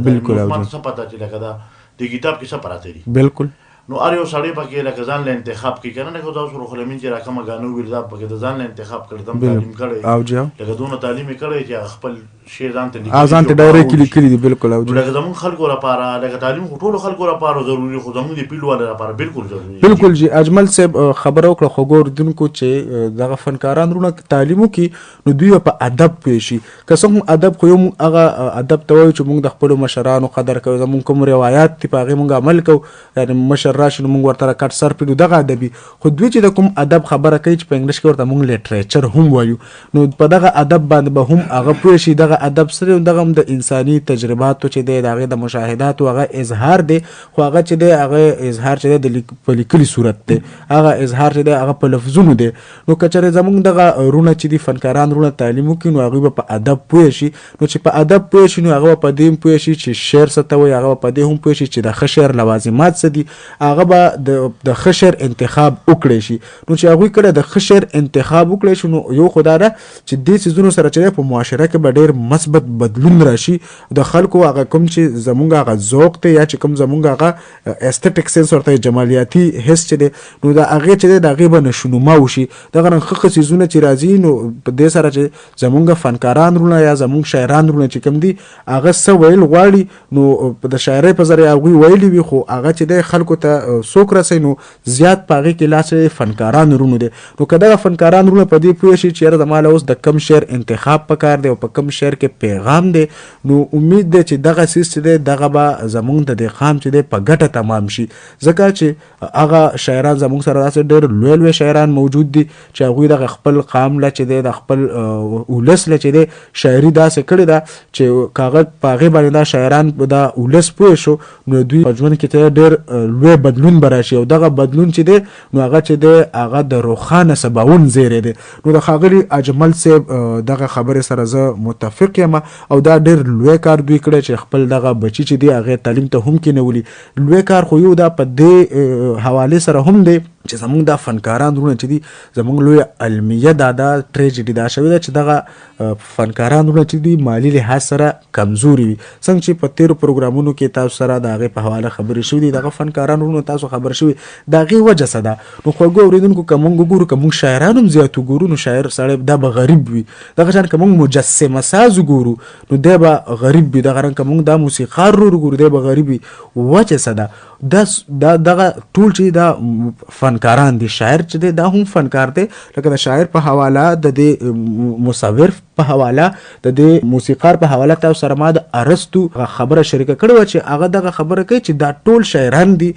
ما څه پته چې لکه دا د کتاب کې څه پراته دي. بلکل نو هر یو سړی پکې لکه ځان له انتخاب کوي که نه لکه تاسو روخلمین چې راکمه ګانه وویل دا پکې د ځان له انتخاب کړی دم تعلیم کړی لکه دونه تعلیم یې کړی چې خپل شی ځان ته ډایرکټ لیکلي دي بالکل لکه زمونږ خلکو لپاره لکه تعلیم خو ټولو خلکو لپاره ضروري خو زمونږ د پیلو والو لپاره بالکل ضروري بالکل جی اجمل صاحب خبره وکړه خوږو اورېدونکو چې دغه فنکاران وروڼه تعلیم وکړي نو دوی په ادب پوه شي که څه هم ادب خو یو موږ هغه ادب ته وایو چې موږ د خپلو مشرانو قدر کوو زموږ کوم روایات دي په هغې موږ عمل کوو یعنې مشر راشي نو موږ ورته کټ سر پرېږدو دغه ادبي خو دوی چې د کوم ادب خبره کوي چې په انګلیش کې ورته موږ لیټریچر هم وایو نو په دغه ادب باندې به هم هغه پوه شي دغه ادب سره دغه هم د انساني تجرباتو چې دی د هغې د مشاهداتو هغه اظهار دی خو هغه چې دی هغه اظهار چې دی په لیکلي صورت دی هغه اظهار چې دی هغه په لفظونو دی نو که چېرې زموږ دغه وروڼه چې دي فنکاران وروڼه تعلیم وکړي نو هغوی به په ادب پوه شي نو چې په ادب پوه شي نو هغه به په دې هم پوه شي چې شعر څه ته وایي هغه به په دې هم پوه شي چې د ښه شعر لوازمات څه دي هغه به د ښه شعر انتخاب وکړی شي نو چې هغوی کله د ښه شعر انتخاب وکړی شي نو یو خو دا ده چې دې څیزونو سره چې دی په معاشره کې به ډېر مثبت بدلون راشي د خلکو هغه کوم چې زمونږ هغه ذوق دی یا چې کوم زمونږ هغه ایسټیټک سینس ورته جمالیاتي حس چې دی نو د هغې چې دی د هغې به نشونما وشي دغه رنګ ښه ښه څیزونه چې راځي نو په دې سره چې زمونږ فنکاران وروڼه یا زمونږ شاعران وروڼه چې کوم دي هغه څه ویل غواړي نو د شاعرۍ په ذریعه هغوی ویلي وي خو هغه چې دی خلکو ته څوک رسوي نو زیات په هغې کې لاس فنکاران وروڼو دی نو که دغه فنکاران وروڼه په دې پوه شي چې یاره زما له اوس د کم شعر انتخاب پکار دی او په کم شعر کې پیغام دی نو امید دی چې دغه څیز چې دی دغه به زمونږ د دې قام چې دی په ګټه تمام شي ځکه چې هغه شاعران زمونږ سره داسې ډېر لوی لوی شاعران موجود دي چې هغوی دغه خپل قام له چې دی د خپل ولس له چې دی شاعري داسې کړې ده چې که هغه په هغې باندې دا شاعران دا ولس پوه شو نو دوی په ژوند کې ته ډېر لوی بدلون به راشي او دغه بدلون چې دی نو هغه چې دی هغه د روښانه سباوون زیری دی نو د ښاغلي اجمل صاحب دغه خبرې سره زه متفق یم او دا ډېر لوی کار دوی کړی چې خپل دغه بچي چې دی هغې تعلیم ته هم کېنولي لوی کار خو یو دا په دې حوالې سره هم دی چې زمونږ دا فنکاران وروڼه چې دي زمونږ لویه المیه دا ټریجډي دا شوې ده چې دغه فنکاران وروڼه چې دي مالي لحاظ سره کمزوري وي څنګه چې په تېرو پروګرامونو کې تاسو سره د هغې په حواله خبرې شوي دي دغه فنکاران وروڼه تاسو خبر شوي د هغې وجه څه ده نو خوږو اورېدونکو که مونږ وګورو که مونږ شاعران هم زیات وګورو نو شاعر سړی دا به غریب وي دغه شان که مونږ مجسمه ساز وګورو نو دی به غریب وي دغه رنګ که مونږ دا موسیقار وګورو دی به غریب وي وجه څه ده دغه ټول چې دا فنکاران دي شاعر چې دی دا هم فنکار دی لکه د شاعر په حواله د دې مصور په حواله د دې موسیقار په حواله تاسو سره ما د ارسطو خبره شریکه کړې وه چې هغه دغه خبره کوي چې دا ټول شاعران دي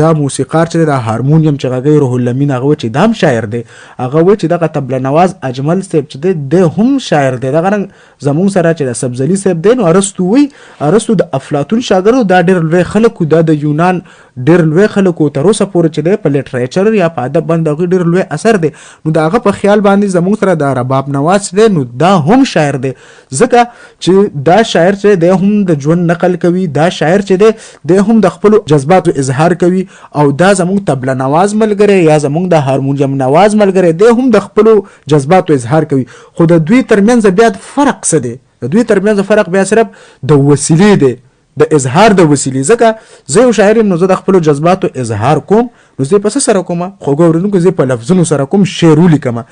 دا موسیقار چې دی دا هارمونیم چې غږوي روح اللمین هغه وایي چې دا هم شاعر دی هغه وایي چې دغه طبله نواز اجمل صاحب چې دی هم شاعر دی دغه رنګ زمونږ سره چې د سبزلي صاحب دی نو ارسطو وایي ارسطو د افلاطون شاګرد دا ډېر لوی خلک دا د یونان ډېر لوی خلکو تر اوسه پورې چې دی په لیټریچر یا په ادب باندې هغوی ډېر لوی اثر دی نو د هغه په خیال باندې زمونږ سره د رباب نواز دی نو دا هم شاعر دی ځکه چې دا شاعر چې دی هم د ژوند نقل کوي دا شاعر چې دی هم د خپلو جذباتو اظهار کوي او دا زمونږ طبله نواز ملګری یا زمونږ د هارمونیم نواز ملګری دی هم د خپلو جذباتو اظهار کوي خو د دوی ترمنځ بیا فرق څه دی د دوی ترمنځ فرق بیا صرف د وسیلې دی د اظهار د وسیلې ځکه زه یو شاعر یم نو زه د خپلو جذباتو اظهار کوم نو زه په څه سره کومه خوږو اورېدونکو زه په لفظونو سره کوم شعر ولیکمه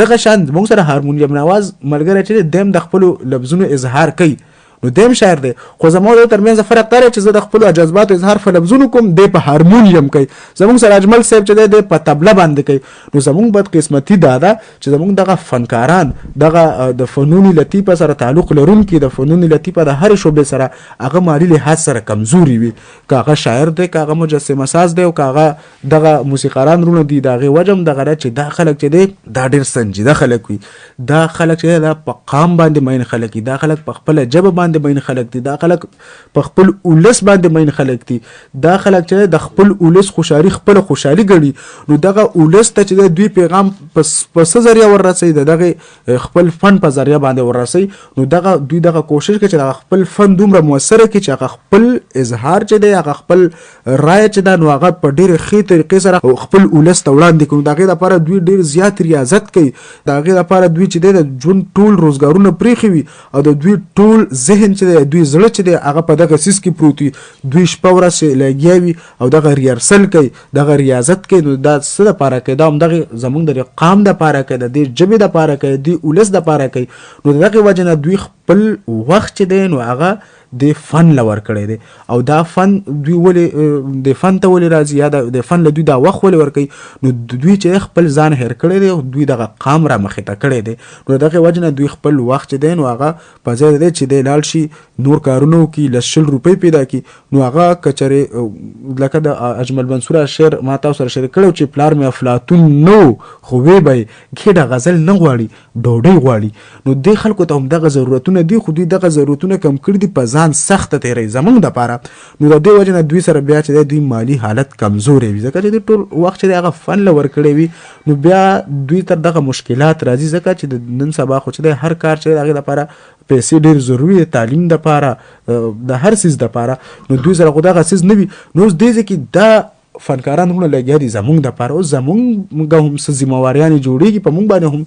دغه شان زموږ سره هارمونیم نواز ملګری چې دی هم د خپلو لفظونو اظهار کوي نو دیم شاعر دی خو زما د ترمنځ فرق دا چې زه د خپلو جذباتو اظهار په لفظونو کوم دی په هارمونیم کوي زموږ سره اجمل صاحب چې دی په طبله باندې کوي نو زموږ بدقسمتي دا ده چې زموږ دغه فنکاران دغه د فنون لطیفه سره تعلق لرونکي د فنون لطیفه د هرې شعبې سره هغه مالي لحاظ سره کمزوري وي که هغه شاعر دی که هغه مجسمه ساز دی او که هغه دغه موسیقاران وروڼه دي د هغې وجه هم دغه ده چې دا خلک چې دی دا ډېر سنجیده خلک وي دا خلک چې دی دا په قام باندې مین خلک دي دا خلک په خپله ژبه باندې مین خلک دي دا خلک په خپل ولس باندې مین خلک دي دا خلک چې د خپل ولس خوشحالي خپله خوشحالي ګڼي نو دغه ولس ته چې دوی پیغام په څه ذریعه وررسوي د دغې خپل فن په ذریعه باندې وررسوي نو دغه دوی دغه کوشش کوي چې دغه خپل فن دومره مؤثره کړي چې هغه خپل اظهار چې دی هغه خپل رایه چې ده نو هغه په ډېرې ښې طریقې سره خپل ولس ته وړاندې کړي نو د هغې لپاره دوی ډېر زیات ریاضت کوي د هغې لپاره دوی چې دی د ژوند ټول روزګارونه پرېښي وي او د دوی ټول ذهن ذهن چې دی دوی زړه چې دی هغه په دغه څیز کې پروت وي دوی شپه ورځ لګیا وي او دغه ریهرسل کوي دغه ریاضت کوي نو دا څه دپاره کوي دا همدغې زموږ د قام دپاره کوي د دې ژبې دپاره کوي د ولس دپاره کوي نو د دغې وجې نه دوی خپل وخت چې دی نو هغه د فن له ورکړی دی او دا فن دوی ولې د فن ته ولې راځي یا د فن له دوی دا وخت ولې ورکوي نو دوی چې خپل ځان هیر کړی دی او دوی دغه قام را مخې ته کړی دی نو د دغې وجې نه دوی خپل وخت چې دی نو هغه په ځای دی چې دی لاړ شي نور کارونه وکړي لس شل روپۍ پیدا کړي نو هغه که چېرې لکه د اجمل منصوره شعر ما تاسو سره شریک کړی چې پلار مې افلاطون نو خو وی به یې ګېډه غزل نه غواړي ډوډۍ غواړي نو دې خلکو ته همدغه ضرورتونه دي خو دوی دغه ضرورتونه کم کړي دي په ځان سخته تیری زمونږ دپاره نو د دې وجې نه دوی سره بیا چې دی دوی مالي حالت کمزوری وي ځکه چې دوی ټول وخت چې دی هغه فن له ورکړی وي نو بیا دوی تر دغه مشکلات راځي ځکه چې د نن سبا خو چې دی هر کار چې دی د هغې دپاره پیسې ډېر ضروري دی تعلیم دپاره د هر څیز دپاره نو دوی سره خو دغه څیز نه وي نو اوس دې ځای کې دا فنکاران هونه لګیا دي زمونږ دپاره اوس زمونږ هم څه ذمهواریانې جوړېږي په مونږ باندې هم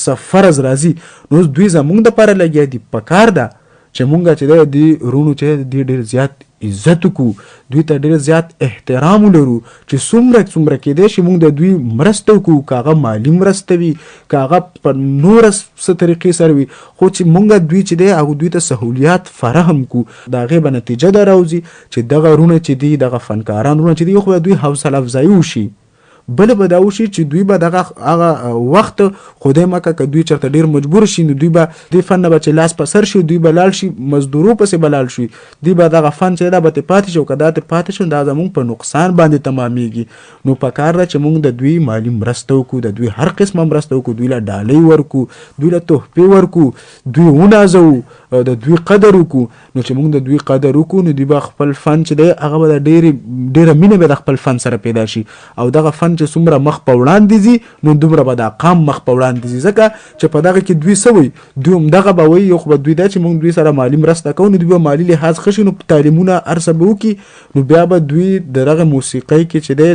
څه فرض راځي نو اوس دوی زمونږ دپاره لګیا دي پکار ده چې مونږ چې دی د رونو چې دی ډېر زیات عزت وکړو دوی ته ډېر زیات احترام ولرو چې څومره کېدی شي مونږ د دوی مرسته وکړو که هغه مالي مرسته وي که هغه په نوره څه طریقې سره وي خو چې مونږ دوی چې دی هغه دوی ته سهولیات فراهم کړو د هغې به نتیجه دا راوځي چې دغه رونه چې دي دغه فنکاران رونه چې دي خو دوی حوصله افزایي وشي بله به دا وشي چې دوی به دغه هغه وخت خدای مکه که دوی چېرته ډېر مجبور شي نو دوی به دې فن نه به چې لاس په سر شي دوی به لاړ شي مزدورو پسې به لاړ شي دوی به دغه فن چې دا به ترې پاتې شي او که دا ترې پاتې شي دا زموږ په نقصان باندې تمامیږي نو پکار ده چې موږ د دوی مالي مرسته وکړو د دوی هر قسمه مرسته وکړو دوی له ډالۍ ورکړو دوی له تحفې ورکړو دوی ونازوو د دوی قدر وکړو نو چې موږ د دوی قدر وکړو نو دوی به خپل فن چې دی هغه به د ډېره مینه به د خپل فن سره پیدا شي او دغه فن چې څومره مخ په وړاندې ځي نو دومره به دا قام مخ په وړاندې ځي ځکه چې په دغه کې دوی څه وایي دوی همدغه به وایي یو خو به دوی دا چې موږ دوی سره مالي مرسته کوو نو دوی به مالي لحاظ ښه شي نو تعلیمونه هر څه به وکړي نو بیا به دوی د دغه موسیقۍ کې چې دی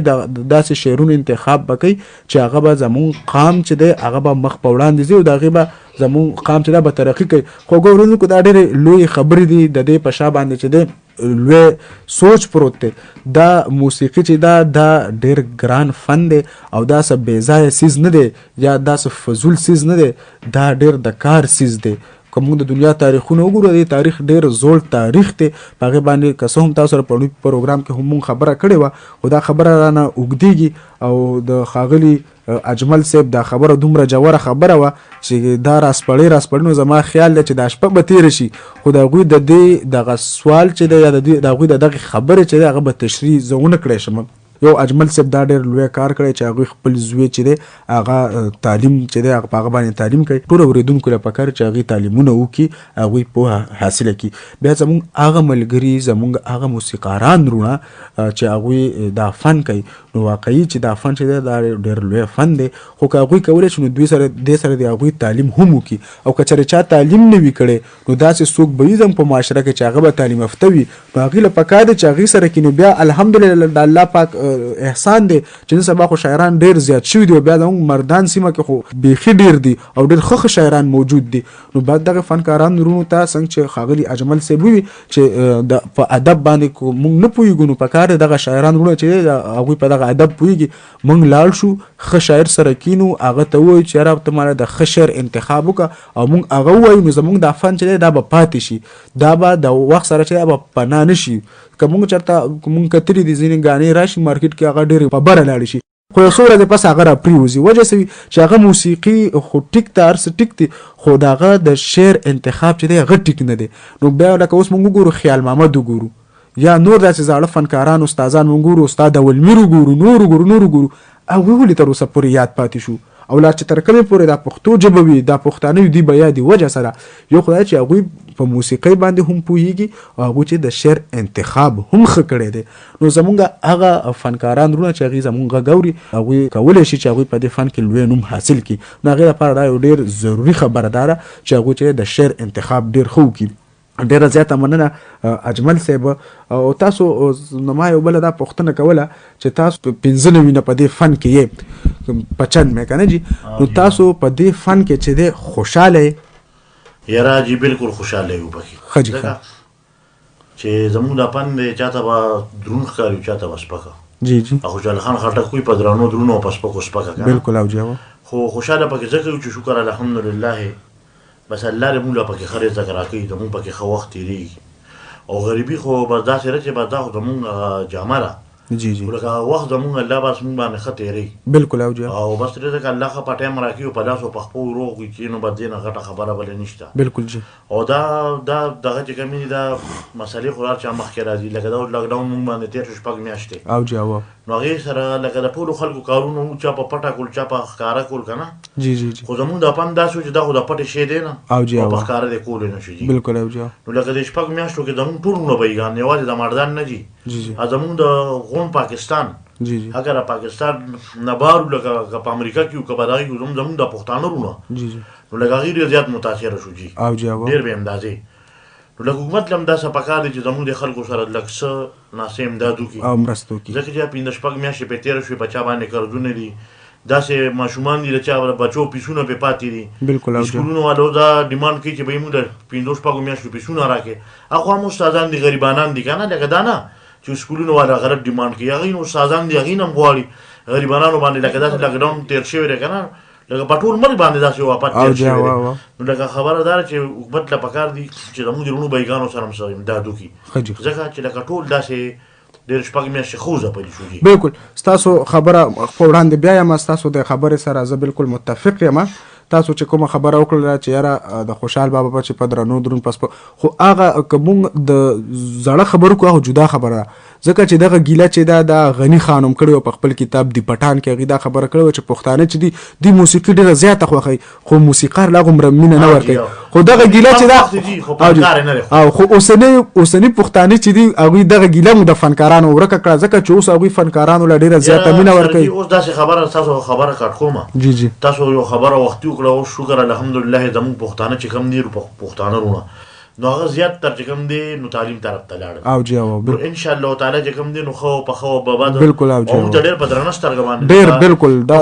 داسې شعرونو انتخاب به کوي چې هغه به زمونږ قام چې دی هغه به مخ په وړاندې ځي او د هغې به زمونږ قام چې دا به ترقي کوي خو ګورونکو دا ډېرې لویې خبرې دي د دې په شا باندې چې دی لوی سوچ پروت دی دا موسیقي چې دا ډېر ګران فن دی او دا څه بې ځایه څیز نه دی یا دا څه فضول څیز نه دی دا ډېر د کار څیز دی که موږ د دنیا تاریخونه وګورو د تاریخ ډېر زوړ تاریخ دی په هغې باندې که څه هم تاسو سره په پروګرام کې هم مونږ خبره کړې وه خو دا خبره رانه اوږدېږي او د ښاغلي اجمل صاحب دا خبره دومره جوره خبره وه چې دا راسپړی نو زما خیال دی چې دا شپه به تېره شي خو د هغوی د دې دغه سوال چې دی یا د هغوی د دغې خبرې چې دی هغه به تشریح زه ونه کړی شم یو اجمل صاحب دا ډېر لوی کار کړی چې هغوی خپل زوی چې دی هغه تعلیم چې دی هغه په هغه باندې تعلیم کوي ټولو اورېدونکو له پکار چې هغوی تعلیمونه وکړي هغوی پوهه حاصله کړي بیا زموږ هغه ملګري زموږ هغه موسیقاران رونه چې هغوی دا فن کوي نو واقعي چې دا فن چې دی دا ډېر لوی فن دی خو که هغوی کولی شي نو دوی سره دې سره د هغوی تعلیم هم وکړي او که چېرې چا تعلیم نه وي کړی نو داسې څوک به وي زموږ په معاشره کې چې هغه به تعلیم یافته وي نو هغوی له پکار دی چې هغوی سره کښېنو بیا الحمدلله د الله پاک احسان دی چې نن سبا خو شاعران ډېر زیات شوي دي او بیا زموږ مردان سیمه کې خو بیخي ډېر دي او ډېر ښه شاعران موجود دي نو باید دغه فنکاران رونو ته څنګه چې ښاغلي اجمل صاحب ووي چې په ادب باندې موږ نه پوهېږو نو پکار دی دغه شاعران رونه چې هغوی په دغه ادب پوهېږي موږ لاړ شو ښه شاعر سره کینو هغه ته ووایو چې یاره ته ماله د ښه شعر انتخاب وکړه او موږ هغه ووایو نو زموږ دا فن چې دی دا به پاتې شي دا به د وخت سره چې دا به پناه نه شي که موږ چېرته موږ کتلي دي ځینې ګانې راشي مارکېټ کې هغه ډېرې په بره لاړې شي خو یو څو ورځې پس هغه را پرېوځي وجه څه وي چې هغه موسیقي خو ټیک ته هر څه ټیک دي خو د هغه د شعر انتخاب چې دی هغه ټیک نه دی نو بیا لکه اوس موږ وګورو خیال محمد وګورو یا نور داسې زاړه فنکاران استادان موږ ګورو استاد اولمیر وګورو نور وګورو هغوی ولې تر اوسه پورې یاد پاتې شو او لا چې تر کله پورې دا پښتو ژبه وي دا پښتانه وي دوی به یادي وجه سره یو خدای چې هغوی په موسیقۍ باندې هم پوهېږي او هغوی چې د شعر انتخاب هم ښه کړی دی نو زمونږ هغه فنکاران رونه چې هغوی زمونږ غږ اوري هغوی کولی شي چې هغوی په دې فن کې لوی نوم حاصل کړي نو هغې لپاره دا یو ډېر ضروري خبره ده چې هغوی چې د شعر انتخاب ډېر ښه وکړي ډېره زیاته مننه اجمل صاحب او تاسو ما یو بله دا پوښتنه کوله چې تاسو 95 نه په دې فن کې یې په چند مې که نه جي نو تاسو په دې فن کې چې دی خوشحاله یاره جی بالکل خوشحاله یو پکې ښه جي چې زمونږ دا پن دی چاته به درون ښکاري او چاته به سپکه جی جی خوشحال خان خټک کوي په درانو درونو او په سپکو سپکه که بالکل او جی خو خوشحاله پکې ځکه یو چې شکر الحمدلله بس الله دې موږ له پکې ښه رزق راکوي زمونږ پکې ښه وخت تېرېږي او غریبي خو بس داسې ده چې بس دا خو زمونږ جامه ده جی جی خو لکه وخت زمونږ الله بس مونږ باندې ښه تېرېږي بالکل او جی او بس رزق الله ښه په ټایم راکوي او په لاس او په خپو روغ وي چې نو بس دې نه غټه خبره بله نشته بالکل جی او دا دغه چې کومې دا مسلې خو هر چا مخکې راځي لکه دا لاکډاون مونږ باندې تېر شو 6 میاشتې او جی نو هغې سره لکه د ټولو خلکو کارونه وو چا په پټه کول چا په ښکاره کول که نه جی جی جی خو زمونږ دا پند داسې و چې دا خو د پټې شی دی نه او جی په ښکاره دې کولی نه شو جي بالکل او جی نو لکه د 6 میاشتو کې زمونږ ټول وروڼه بهیګان یوازې د مردان نه جي جی جی زمونږ د غون پاکستان جی جی اگر پاکستان نه بار لکه په امریکا کې او که په دغه کې زمونږ د پښتانه وروڼه جی جی نو لکه هغې ډېر زیات متاثره شو جي او جی ډېر بې اندازې نو لکه حکومت له هم داسې پکار دی چې زمونږ د خلکو سره لږ څه ناسې امداد وکړي او مرسته وکړي ځکه چې 15 میاشتې پرې تېره شوې په چا باندې قرضونه دي داسې ماشومان دي د چا بچو پیسونه پرې پاتې دي بالکل او جی سکولونو والو دا ډیمانډ کوي چې به یې موږ د 15 میاشتو پیسونه راکړي هغه هم استادان دي غریبانان دي که نه لکه دا نه چې سکولونو والا غلط ډیمانډ کوي هغوی نو استادان دي هغوی نه هم غواړي غریبانانو باندې لکه داسې لاکډاون تېر شوی دی که نه لکه په ټول ملک باندې داسې یو آفت تېر شوی دی نو لکه خبره دا ده چې حکومت له پکار دي چې زموږ د وروڼو بهیګانو سره هم څه امداد وکړي ځکه چې لکه ټول داسې ډېر 6 میاشتې ښه ځپلي شو دي بالکل ستاسو خبره په وړاندې بیا یم ستاسو د خبرې سره زه بالکل متفق یم تاسو چې کومه خبره وکړله چې یاره د خوشحال بابا په چې په درنو درون پس خو هغه که مونږ د زړه خبرو کو هغه جدا خبره ده ځکه چې دغه ګیله چې دا د غني خانم کړی و په خپل کتاب دی پټان کې هغې دا خبره کړې وه چې پښتانه چې دي موسیقي ډېره زیاته خوښوي خو موسیقار لا هغومره مینه نه ورکوي خو دغه ګیله چې دا او خو اوسني پښتانه چې دي هغوی دغه ګیله مو د فنکارانو ورکه کړه ځکه چې اوس هغوی فنکارانو له ډېره زیاته مینه ورکوي اوس داسې خبره تاسو خبره کټ کومه جی جی تاسو یو خبره وختي وکړه اوس شکر الحمدلله زموږ پښتانه چې کوم دي پښتانه وروڼه نو هغه زیات تر چې کوم دی نو تعلیم طرف ته لاړل او جی او ان شاء الله تعالی چې کوم دی نو خو په خو بابا بالکل او جی او ډېر په درنه سترګه باندې ډېر بالکل دا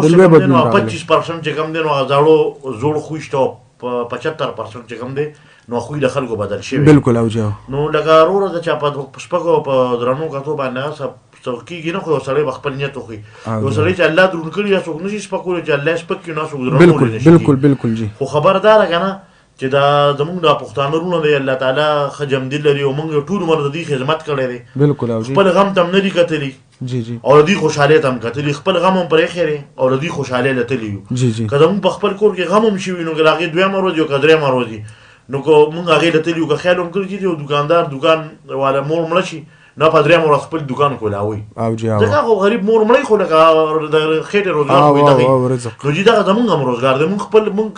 دلوي بدنو 25% چې کوم دی نو زړو زوړ خوښته 75% چې کوم دی نو خو د خلکو بدل شي بالکل او جی نو لکه وروره د چا په پسپکو په درنو کتو باندې سب کېږي نه خو سړی به خپل نیت وکړي یو سړی چې الله درون کړي یا څوک نشي سپکولی چې الله یې سپک کړي نو څوک درنولی نشي بالکل بالکل جي خو خبره دا ده که نه چې دا زمونږ د پښتانه وروڼه دی الله تعالی ښه جمدي لري او موږ ټول عمر د دوی خدمت کړی دی بالکل او خپل غم ته هم نه دي کتلي جی جی او د دوی خوشحالۍ ته هم کتلي خپل غم هم پرې ایښی دی او د دوی خوشحالۍ لتلي یو جی جی که زمونږ په خپل کور کې غم هم شوي نو که د هغې دویمه ورځ او که درېیمه ورځ وي نو که مونږ هغې لتلي یو که خیال هم کړي چې یو دوکاندار دوکان والا مور مړه شي نه په درېیمه ورځ خپل دوکان کولاوي ځکه خو غریب مور مړی خو لکه د خېټې روزګار خو دغې نو جي دغه زمونږ هم روزګار دی مونږ خپل مونږ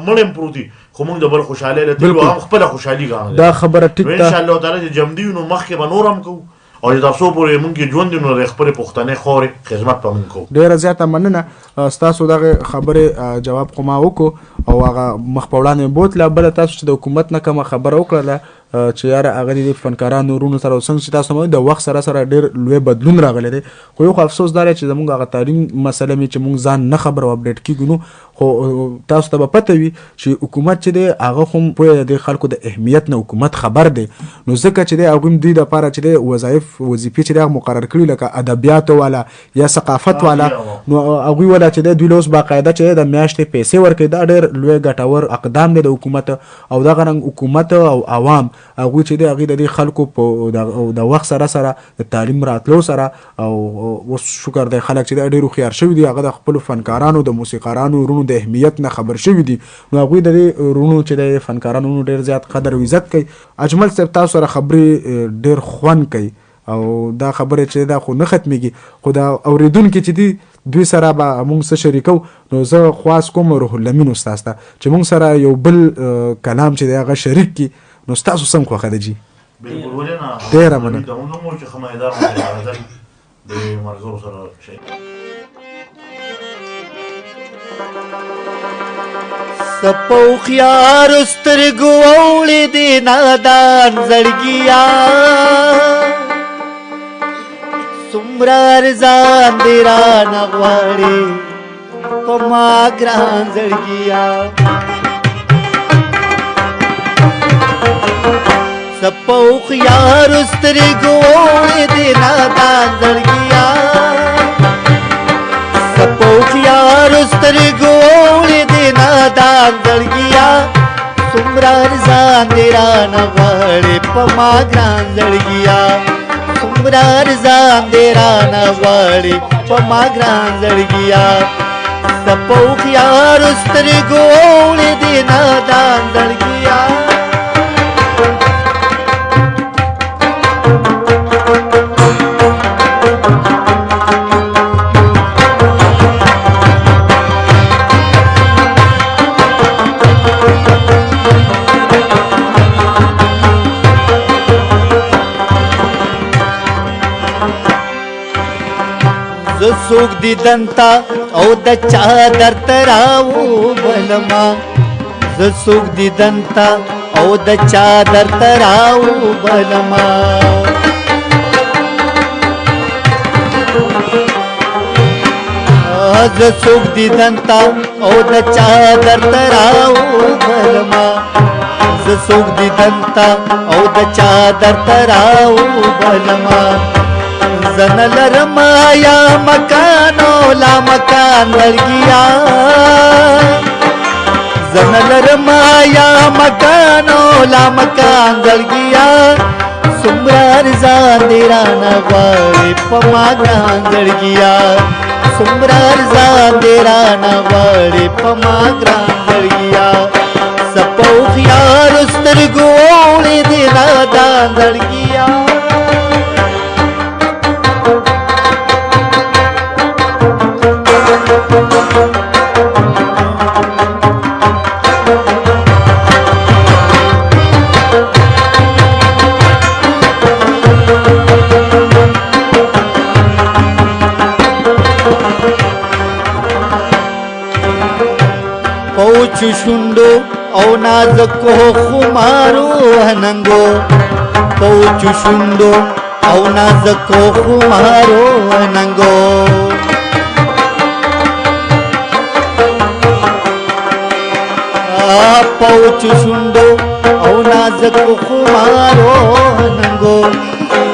مړی هم پروت دي خو مونږ د بل خوشحالۍ لتلي او هم خپله خوشحالي ګاڼه دا خبره ټیک ده انشاءالله تعالی چې جمدي وي نو مخکې به نور هم کوو او چې تر څو پورې مونږ ژوند نو د خپلې پښتنې خاورې خدمت به مونږ کوو ډېره زیاته مننه ستاسو دغه خبرې جواب خو ما وکړو او هغه مخ په وړاندې بوتله بله تاسو چې د حکومت نه کومه خبره وکړله چې یاره هغه د فنکارانو وروڼو سره څنګه چې تاسو د وخت سره سره ډېر لوی بدلون راغلی دی خو یو خو افسوس دا دی چې زموږ هغه تعلیم مسله مې چې موږ ځان نه خبر او اپډیټ کېږو نو خو تاسو ته به پته وي چې حکومت چې دی هغه خو پوهه د خلکو د اهمیت نه حکومت خبر دی نو ځکه چې دی هغوی هم دوی دپاره چې دی وظیفې چې دی هغه مقرر کړي لکه ادبیاتو والا یا ثقافت والا نو هغوی والا چې دی دوی له اوس باقاعده چې د میاشتې پیسې ورکوي دا ډېر لوی ګټور اقدام دی د حکومت او دغه رنګ حکومت او عوام هغوی چې دی هغوی د دې خلکو په د وخت سره سره د تعلیم راتلو سره او اوس شکر دی خلک چې دی ډېر هوښیار شوي دي هغه د خپلو فنکارانو د موسیقارانو وروڼو د اهمیت نه خبر شوي دي نو هغوی د دې وروڼو چې دی فنکارانو وروڼو ډېر زیات قدر او عزت کوي اجمل صاحب تاسو سره خبرې ډېر خوند کوي او دا خبرې چې دا خو نه ختمېږي خو دا اورېدونکي چې دي دوی سره به موږ څه شریکو نو زه خواست کوم روح الامین استاد ته چې موږ سره یو بل کلام چې دی هغه شریک کړي نو ستاسو څنګه خوښه ده جي بالکل ولې نه ډېره مننه دا نو مو چې خمایدار مو د مرګرو سره شي سپو خيار سترګو وړې دي نادان زړګیا څومره ارزان دي رانه غواړې په ما ګران زړګیا سپوخ یار سترګو دې نادان زړګیا سپوخ یار سترګو دې نادان زړګیا څومره ارزان دې رانه غواړې په ما ګران زړګیا څومره ارزان دې رانه غواړې په ما ګران زړګیا سپوخ یار سترګو دې نادان زړګیا سوک دیدنتا او د چادر تراو بلما سوک دیدنتا او د چادر تراو بلما سوک دیدنتا او د چادر تراو بلما سوک دیدنتا او د چادر تراو بلما زن لرما یا مکانو لا مکان ورگیا زن لرما یا مکانو لا مکان ورگیا سمرار زان دیرانا غواړي په ما ګران ورگیا سمرار زان دیرانا غواړي په ما ګران ورگیا سپوخ یار سترګو دې نادان ورگیا پوچ شوندو او نازکو خمارو هننگو پوچ شوندو او نازکو خمارو هننگو پوچ شوندو او نازکو خمارو هننگو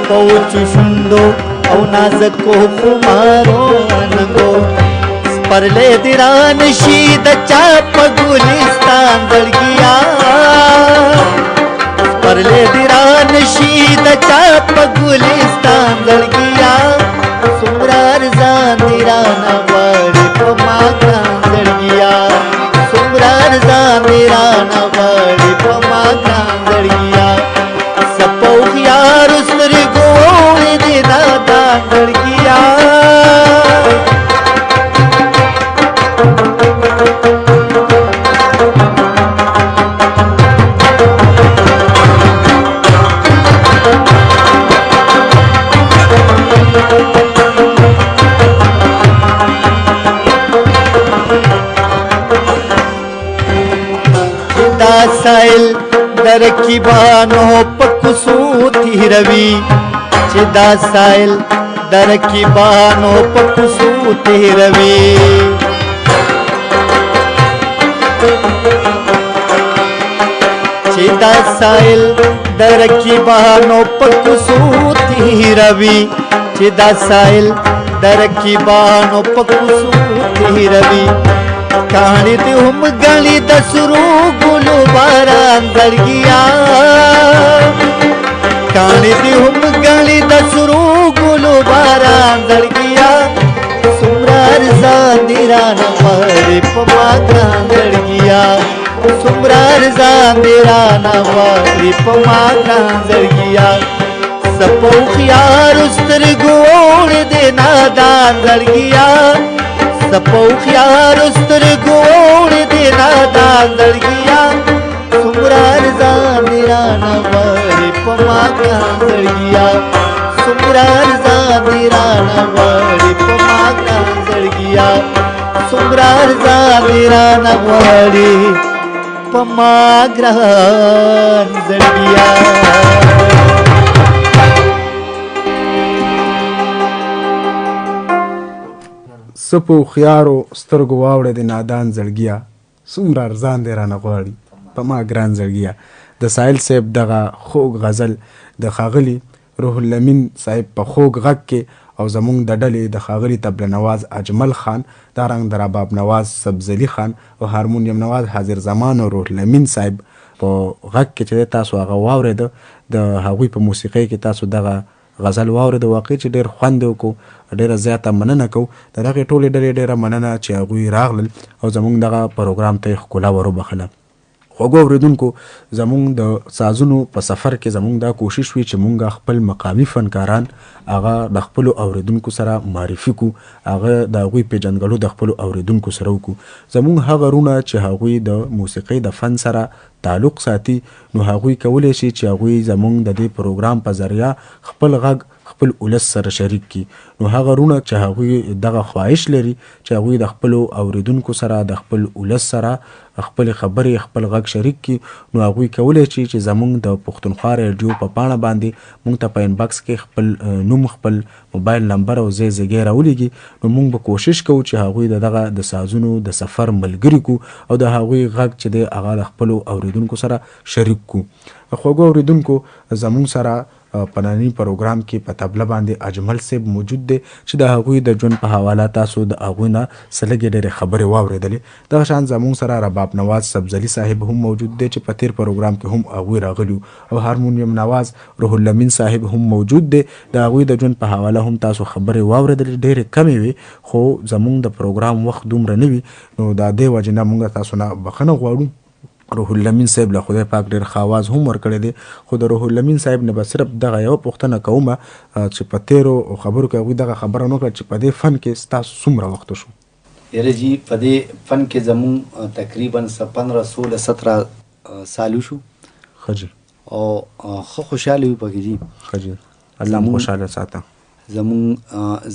پوچ شوندو او نازکو خمارو هننگو پرلے دیران شید چاپ گلستان زړګیا پرلے دیران شید چاپ گلستان زړګیا څومره ارزان دیران غواړي په ما ګران زړګیا څومره ارزان دیران غواړي په ما ګران زړګیا سپوخ یار سترګو دې نادان زړګیا سائل درکیبانو پکسو تیروی چدا سائل درکیبانو پکسو تیروی چدا سائل درکیبانو پکسو تیروی چدا سائل درکیبانو پکسو تیروی کہانی تے ہم گلی دسرو گلو باران زړګیا کہانی تے ہم گلی دسرو گلو باران زړګیا څومره ارزان دیرانه غواړي په ما ګران زړګیا څومره ارزان دیرانه غواړي په ما ګران زړګیا سپوخ یار سترګو دې نادان زړګیا سپوخ یار سترګو دې نادان زړګیا څومره ارزان دیرانه غواړي په ما ګران زړګیا څومره ارزان دیرانه غواړي په ما ګران زړګیا څومره ارزان دیرانه غواړي په ما ګران زړګیا سپو خيارو سترګو واوړې د نادان زړګیا څومره ارزان دی رانه غواړي په ما ګران زړګیا د د ساحل صاحب دغه خوږ غزل د ښاغلي روح الامین صاحب په خوږ غږ کې او زمونږ د ډلې د ښاغلي طبله نواز اجمل خان، دارنګ د رباب نواز سبزلي خان او هارمونیم نواز حاضر زمان او روح الامین صاحب په غږ کې چې تاسو هغه واورېده، د هغوی په موسیقۍ کې تاسو دغه غزل واورېده. واقعي چې ډېر خوند یې وکړو، ډېره زیاته مننه کوو د دغې ټولې ډلې، ډېره مننه چې هغوی راغلل او زمونږ دغه پروګرام ته یې ښکلا ور وبخله. خوږو اورېدونکو، زمونږ د سازونو په سفر کې زمونږ دا کوشش وي چې مونږ خپل مقامي فنکاران هغه د خپلو اوریدونکو سره معرفي کړو، هغه د هغوی پیژندګلو د خپلو اوریدونکو سره وکړو. زمونږ هغه رونه چې هغوی د موسیقۍ د فن سره تعلق ساتي، نو هغوی کولی شي چې هغوی زمونږ د دې پروګرام په ذریعه خپل غږ خپل ولس سره شریک کی. نو هغه رونه چې هغوی دغه خواهش لري چې هغوی د خپلو اوریدونکو سره د خپل ولس سره خپل خبرې خپل غږ شریک کی، نو هغوی کولی شي چې زمونږ د پختونخوا ریډیو په پاڼه باندې مونږ ته په انباکس کې خپل نوم، خپل موبایل نمبر او ځای زیږی راولیږي. نو مونږ به کوشش کوو چې هغوی دغه د سازونو د سفر ملګري کو او د هغوی غږ چې دی هغه د خپلو اوریدونکو سره شریک کو. خوږو اوریدونکو، زمونږ سره په ننني پروګرام کې په طبله باندې اجمل صاحب موجود دی چې د هغوی د ژوند په حواله تاسو د هغوی نه څه لږې ډېرې خبرې واورېدلې. دغه شان زمونږ سره رباب نواز سبزلي صاحب هم موجود دی چې په تیر پروګرام کې هم هغوی راغلي او هارمونیم نواز روح الامین صاحب هم موجود دی. د هغوی د ژوند په حواله هم تاسو خبرې واورېدلې، ډېرې کمې وي، خو زمونږ د پروګرام وخت دومره نه وي، نو د دې وجې نه مونږ تاسو نه بخښنه غواړو. روح الامین صاحب له خدای پاک ډېر ښه آواز هم ورکړی دی، خو د روح الامین صاحب نه به صرف دغه یوه پوښتنه کومه چې په تیرو خبرو کې هغوی دغه خبره ونه کړه چې په دې فن کې ستاسو څومره وخت شو؟ یاره جی په دې فن کې زمونږ تقریبا 15-16 سالو شو. ښه جي. او ښه خوشحاله یو پکې جي. ښه جي، الله مو خوشحاله ساته. زمونږ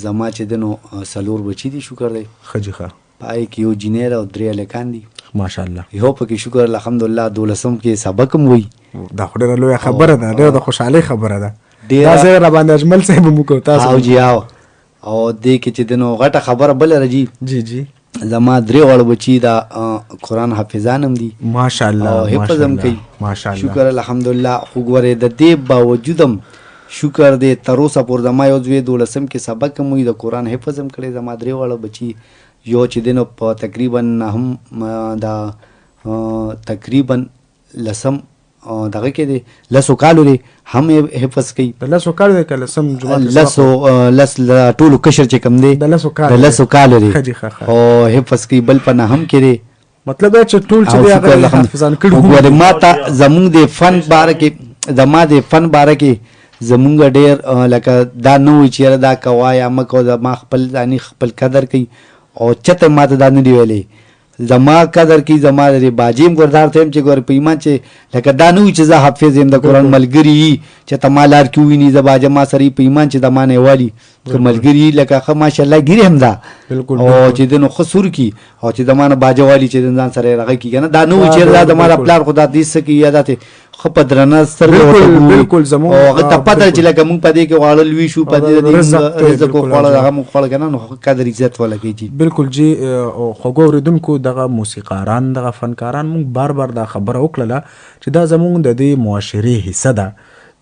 زما چې دی نو 4 بچي دي، شکر دی. ښه جي. ښه. پای کې یو جینیر او 3 هلکان دي، ماشاءالله. یو پکې شکر الحمدلله 12 کې سبق هم وایي. دا خو ډېره لویه خبره ده، ډېره د خوشحالۍ خبره ده. دا ځای راباندې اجمل صاحب هم وکړو تاسو. او جی او دې کې چې دی نو غټه خبره بله راځي. جی جی. زما 3 واړه بچي دا قرآن حافظان هم دي، ماشاءالله، او حفظ هم کوي، ماشاءالله. شکر الحمدلله. خو ګورې د دې باوجود هم شکر دی تر اوسه پورې زما یو زوی 12 کې سبق هم وایي، د قرآن حفظ هم کړی. زما 3 واړه بچي، یو چې دی نو په تقریبا هم دا تقریبا لسم دغه کې دی 10 کالو دی، هم حفظ کوي. د 10 کالو دی که لسم جمعات؟ لس ټولو کشر چې کوم دی د 10 کالو دی، او حفظ کوي. بل په 9 کې دی، مطلب دا چې ټول چې دی هغه حافظان کړي. وګوره ما ته زمونږ د فن باره کې، زما د فن باره کې زمونږ ډېر لکه دا نه وایي چې دا کوه یا مه کوه، زما خپل ځاني خپل قدر کوي او چته ما ته دا نه دی ویلی. زما قدر کوي، زما د باجي هم ګردار ته یم چې ګوره په ایمان چې لکه دا نه وي چې زه حافظ یم د قرآن ملګري یي چې ته ما لار کې وویني، زه باجه ما سره په ایمان چې د ما نه یوالي که ملګري یي لکه ښه ماشاءالله ګیرې هم ده، او چې دی نو ښه سور کي، او چې د ما نه باجه والي چې د ځان سره یې رغه کي که نه، دا نه وي چې دا د ما د پلار خو دا دې څه کوي یا داسې ښه په درنه سترګې ورته ګوري، او هغه ته پته چې لکه مونږ په دې کې غواړل وي شو، په دې رزق وخوړل هغه مونږ خوړل که نه، نو قدر عزت ولګوي. جي بلکل جي. خوږو اورېدونکو، دغه موسیقاران، دغه فنکاران مونږ بار بار دا خبره وکړله چې دا زمونږ د دې معاشرې حصه ده،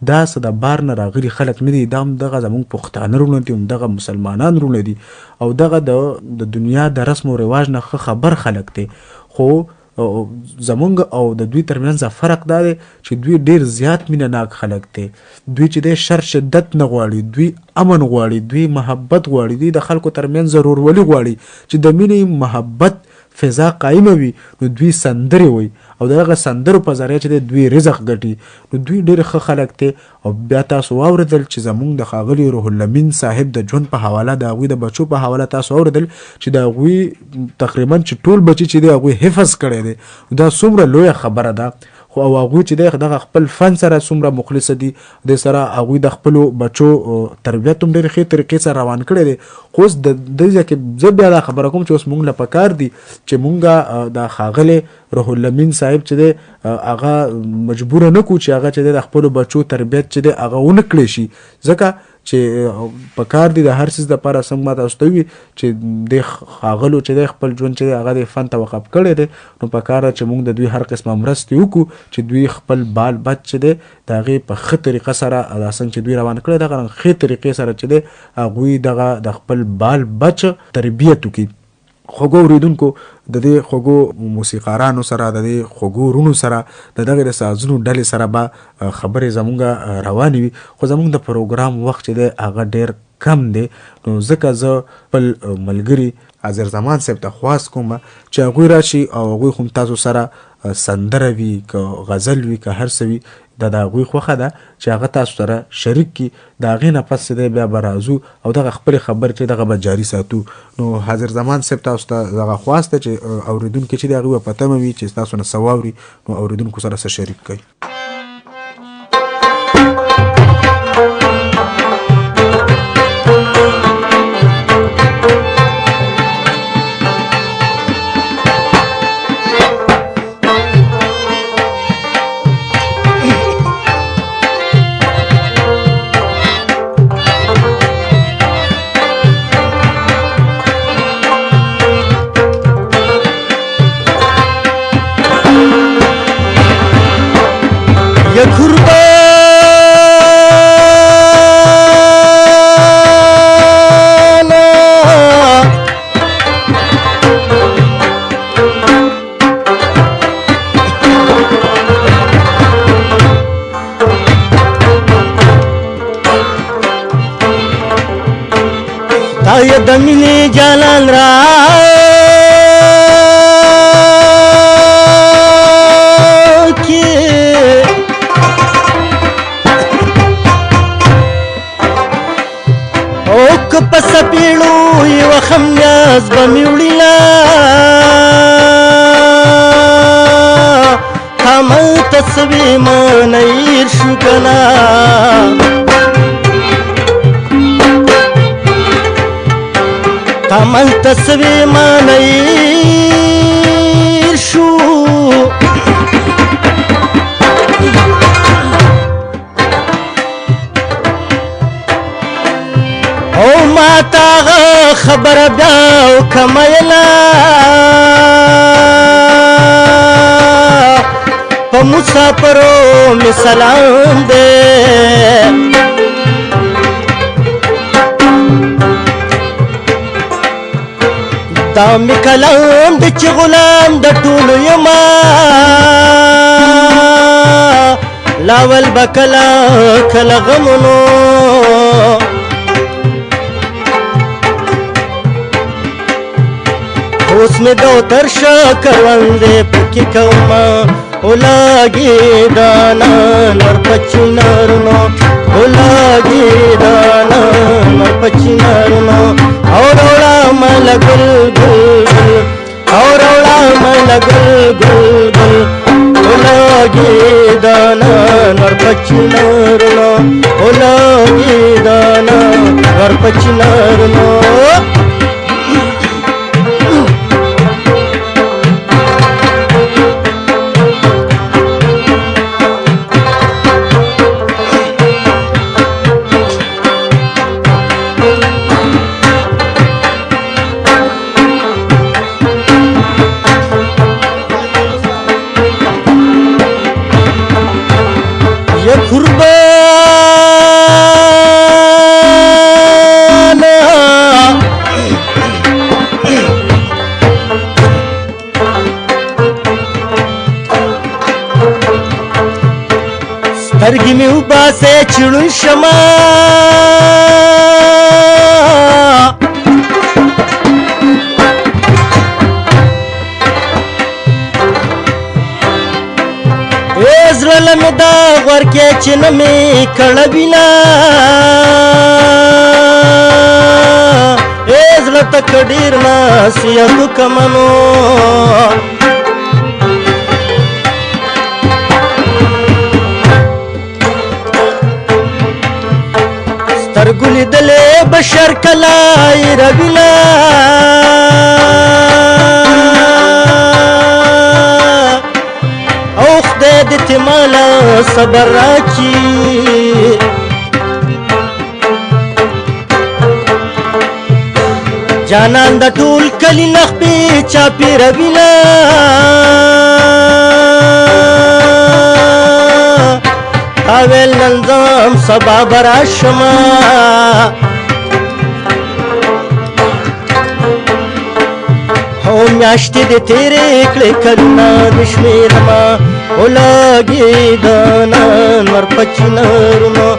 دا څه د بار نه راغلي خلک نه دي، دا هم دغه زمونږ پښتانه رونه دي، هم دغه مسلمانان رونه دي، او دغه د دنیا د رسم و رواج نه ښه خبر خلک دی. خو زمونږ او د دوی ترمنځ فرق دا دی چې دوی ډېر زیات مینه ناک خلک دی. دوی چې دی شر شدت نه غواړي، دوی امن غواړي، دوی محبت غواړي، دوی د خلکو ترمنځ ضرورولي غواړي چې د مینې محبت فضا قایمه وي. نو دوی سندرې وایي او دغه سندرو په ذریعه چې دی دوی رزق ګټي. نو دوی ډېر ښه خلک دی. او بیا تاسو واورېدل چې زمونږ د ښاغلي روح الامین صاحب د ژوند په حواله، د هغوی د بچو په حواله تاسو واورېدل چې د هغوی تقریبا چې ټول بچي چې دی هغوی حفظ کړی دی. دا څومره لویه خبره ده. خو او هغوی چې دی دغه خپل فن سره څومره مخلصه دي، د سره هغوی د خپلو بچو تربیت هم ډېرې ښې طریقې سره روان کړی دی. خو اوس د دې ځای کې زه بیا دا خبره کوم چې اوس مونږ له پکار دي چې مونږ د ښاغلی روح الامین صاحب چې دی هغه مجبوره نه کړو چې هغه چې دی د خپلو بچو تربیت چې دی هغه ونه کړی شي، ځکه چې په کار دي د هر څیز دپاره څنګه ما تاسو ته وي چې د ښاغلو چې دی خپل ژوند چې دی هغه د فن ته وقف کړی دی، نو په کار ده چې موږ د دوی هر قسمه مرستې وکړو چې دوی خپل بال بچ چې دی د هغې په ښه طریقه سره دا څنګه چې دوی روان کړی دغه رنګ ښې طریقې سره چې دی هغوی دغه د خپل بال بچ تربیت وکړي. خوږو اورېدونکو د دې خوږو موسیقارانو سره د دې خوږو ورونو سره د دغې د سازونو ډلې سره به خبرې زمونږ روانې وي، خو زمونږ د پروګرام وخت چې دی هغه ډېر کم دی، نو ځکه زه خپل ملګري حاضر زمان صاحب ته خواست کوم چې هغوی راشي او هغوی خو تاسو سره سندره وي که غزل وي که هر څه وي د هغوی خوښه ده چې هغه تاسو سره شریک کړي، د هغې نه پس چې دی بیا به راځو او دغه خپلې خبرې چې دغه به جاري ساتو. نو حاضر زمان صاحب تاسو ته دغه خواست ده چې اورېدونکي چې د هغوی به په تمه وي چې ستاسو نه څه واوري، نو اورېدونکو سره څه شریک کوي. دمینی جلال را کی اوک پس پیړو یو خمیاز بمیوړیلا هم تسوی منیر شو کنا تمن تسوی منیر شو او ما تاغه خبر بیاو کمیلا په مسافرو می سلام دے دا می کلام د چ غلام د ټولو یما لاول بکلا کلا غمونو اوس می دو ترشا کروندې پکې کوما اولاګي دانا نر پچنارنو اولاګي دانا نر پچنارنو اورولا مل گل گل گل اورولا مل گل گل گل اولاګي دانا نر پچنارنو اولاګي دانا نر پچنارنو سترګې مې وباسې چړون شمه زړه مې دا غورکې چې نه مې کړه وینا زړه تک ډېر نصیحت کمنو سترګو لیدلې بشر کلای روینا او خدای دې مالا صبر راکړي جانان د ټول کلی نخبې چاپې روینه اویل ننظام سبا براشما او میاشتې د تیرې کړې کلونه د شمېرما ولګېد نن ور په چنارونو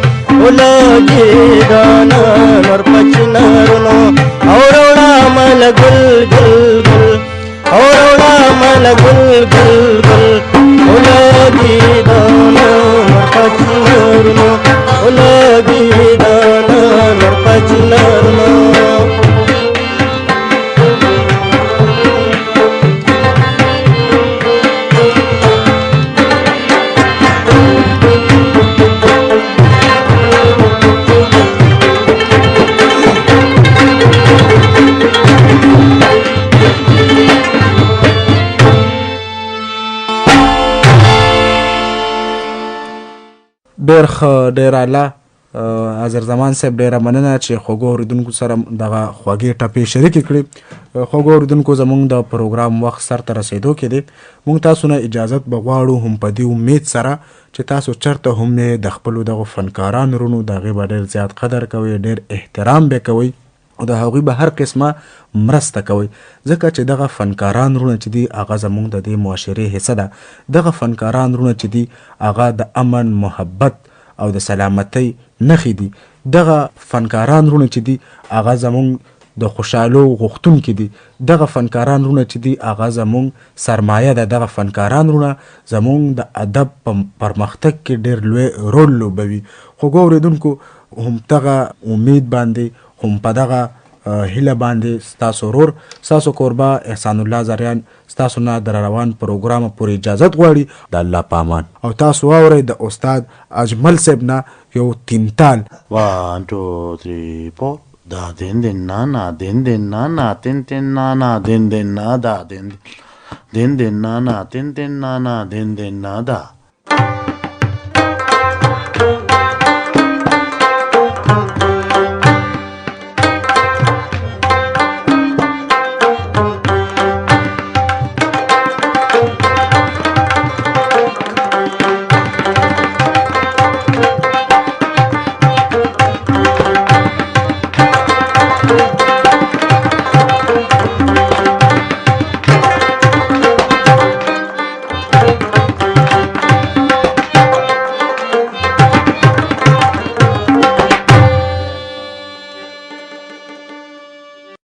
ولګېد نن ور په چنارونو او روړه مل ګل ګل ګل او روړه مل ګل ګل ګل ولګېد نن ور په چنارونو ولګېد نن ور په چنارونو ډېر ښه ډېر اعلی حضر زمان صاحب ډېره مننه چې خوږو اورېدونکو سره دغه خوږې ټپې شریکې کړې. خوږو اورېدونکو زموږ د پروګرام وخت سر ته رسېدو کې دی. موږ تاسو نه اجازت به غواړو هم په دې امید سره چې تاسو چېرته هم نه د خپلو دغو فنکارانو رونو د هغې به ډېر زیات قدر کوئ، ډېر احترام به کوئ او د هغوی به هر قسمه مرسته کوئ، ځکه چې دغه فنکاران رونه چې دي هغه زموږ د دې معاشرې حصه ده. دغه فنکاران رونه چې دي هغه د امن، محبت او د سلامتۍ نښې دي. دغه فنکاران رونه چې دي هغه زموږ د خوشحالو غوښتونکي دي. دغه فنکاران رونه چې دي هغه زموږ سرمایه ده. دغه فنکاران رونه زموږ د ادب په پرمختګ کې ډېر لوی رول لوبوي. خوږو اورېدونکو هم دغه امید باندې هم په دغه هیله باندې ستاسو ورور ستاسو کوربه احسان الله زریان ستاسو نه در روان پروګرام پورې اجازت غواړي. د الله په امان. او تاسو واورئ د استاد اجمل صاحب نه یو تینتال 1 2 3 4 دا دین دین نانا دین دین نانا تین تین نانا دین دین نادا دین دین نانا تین تین نانا دین دین نادا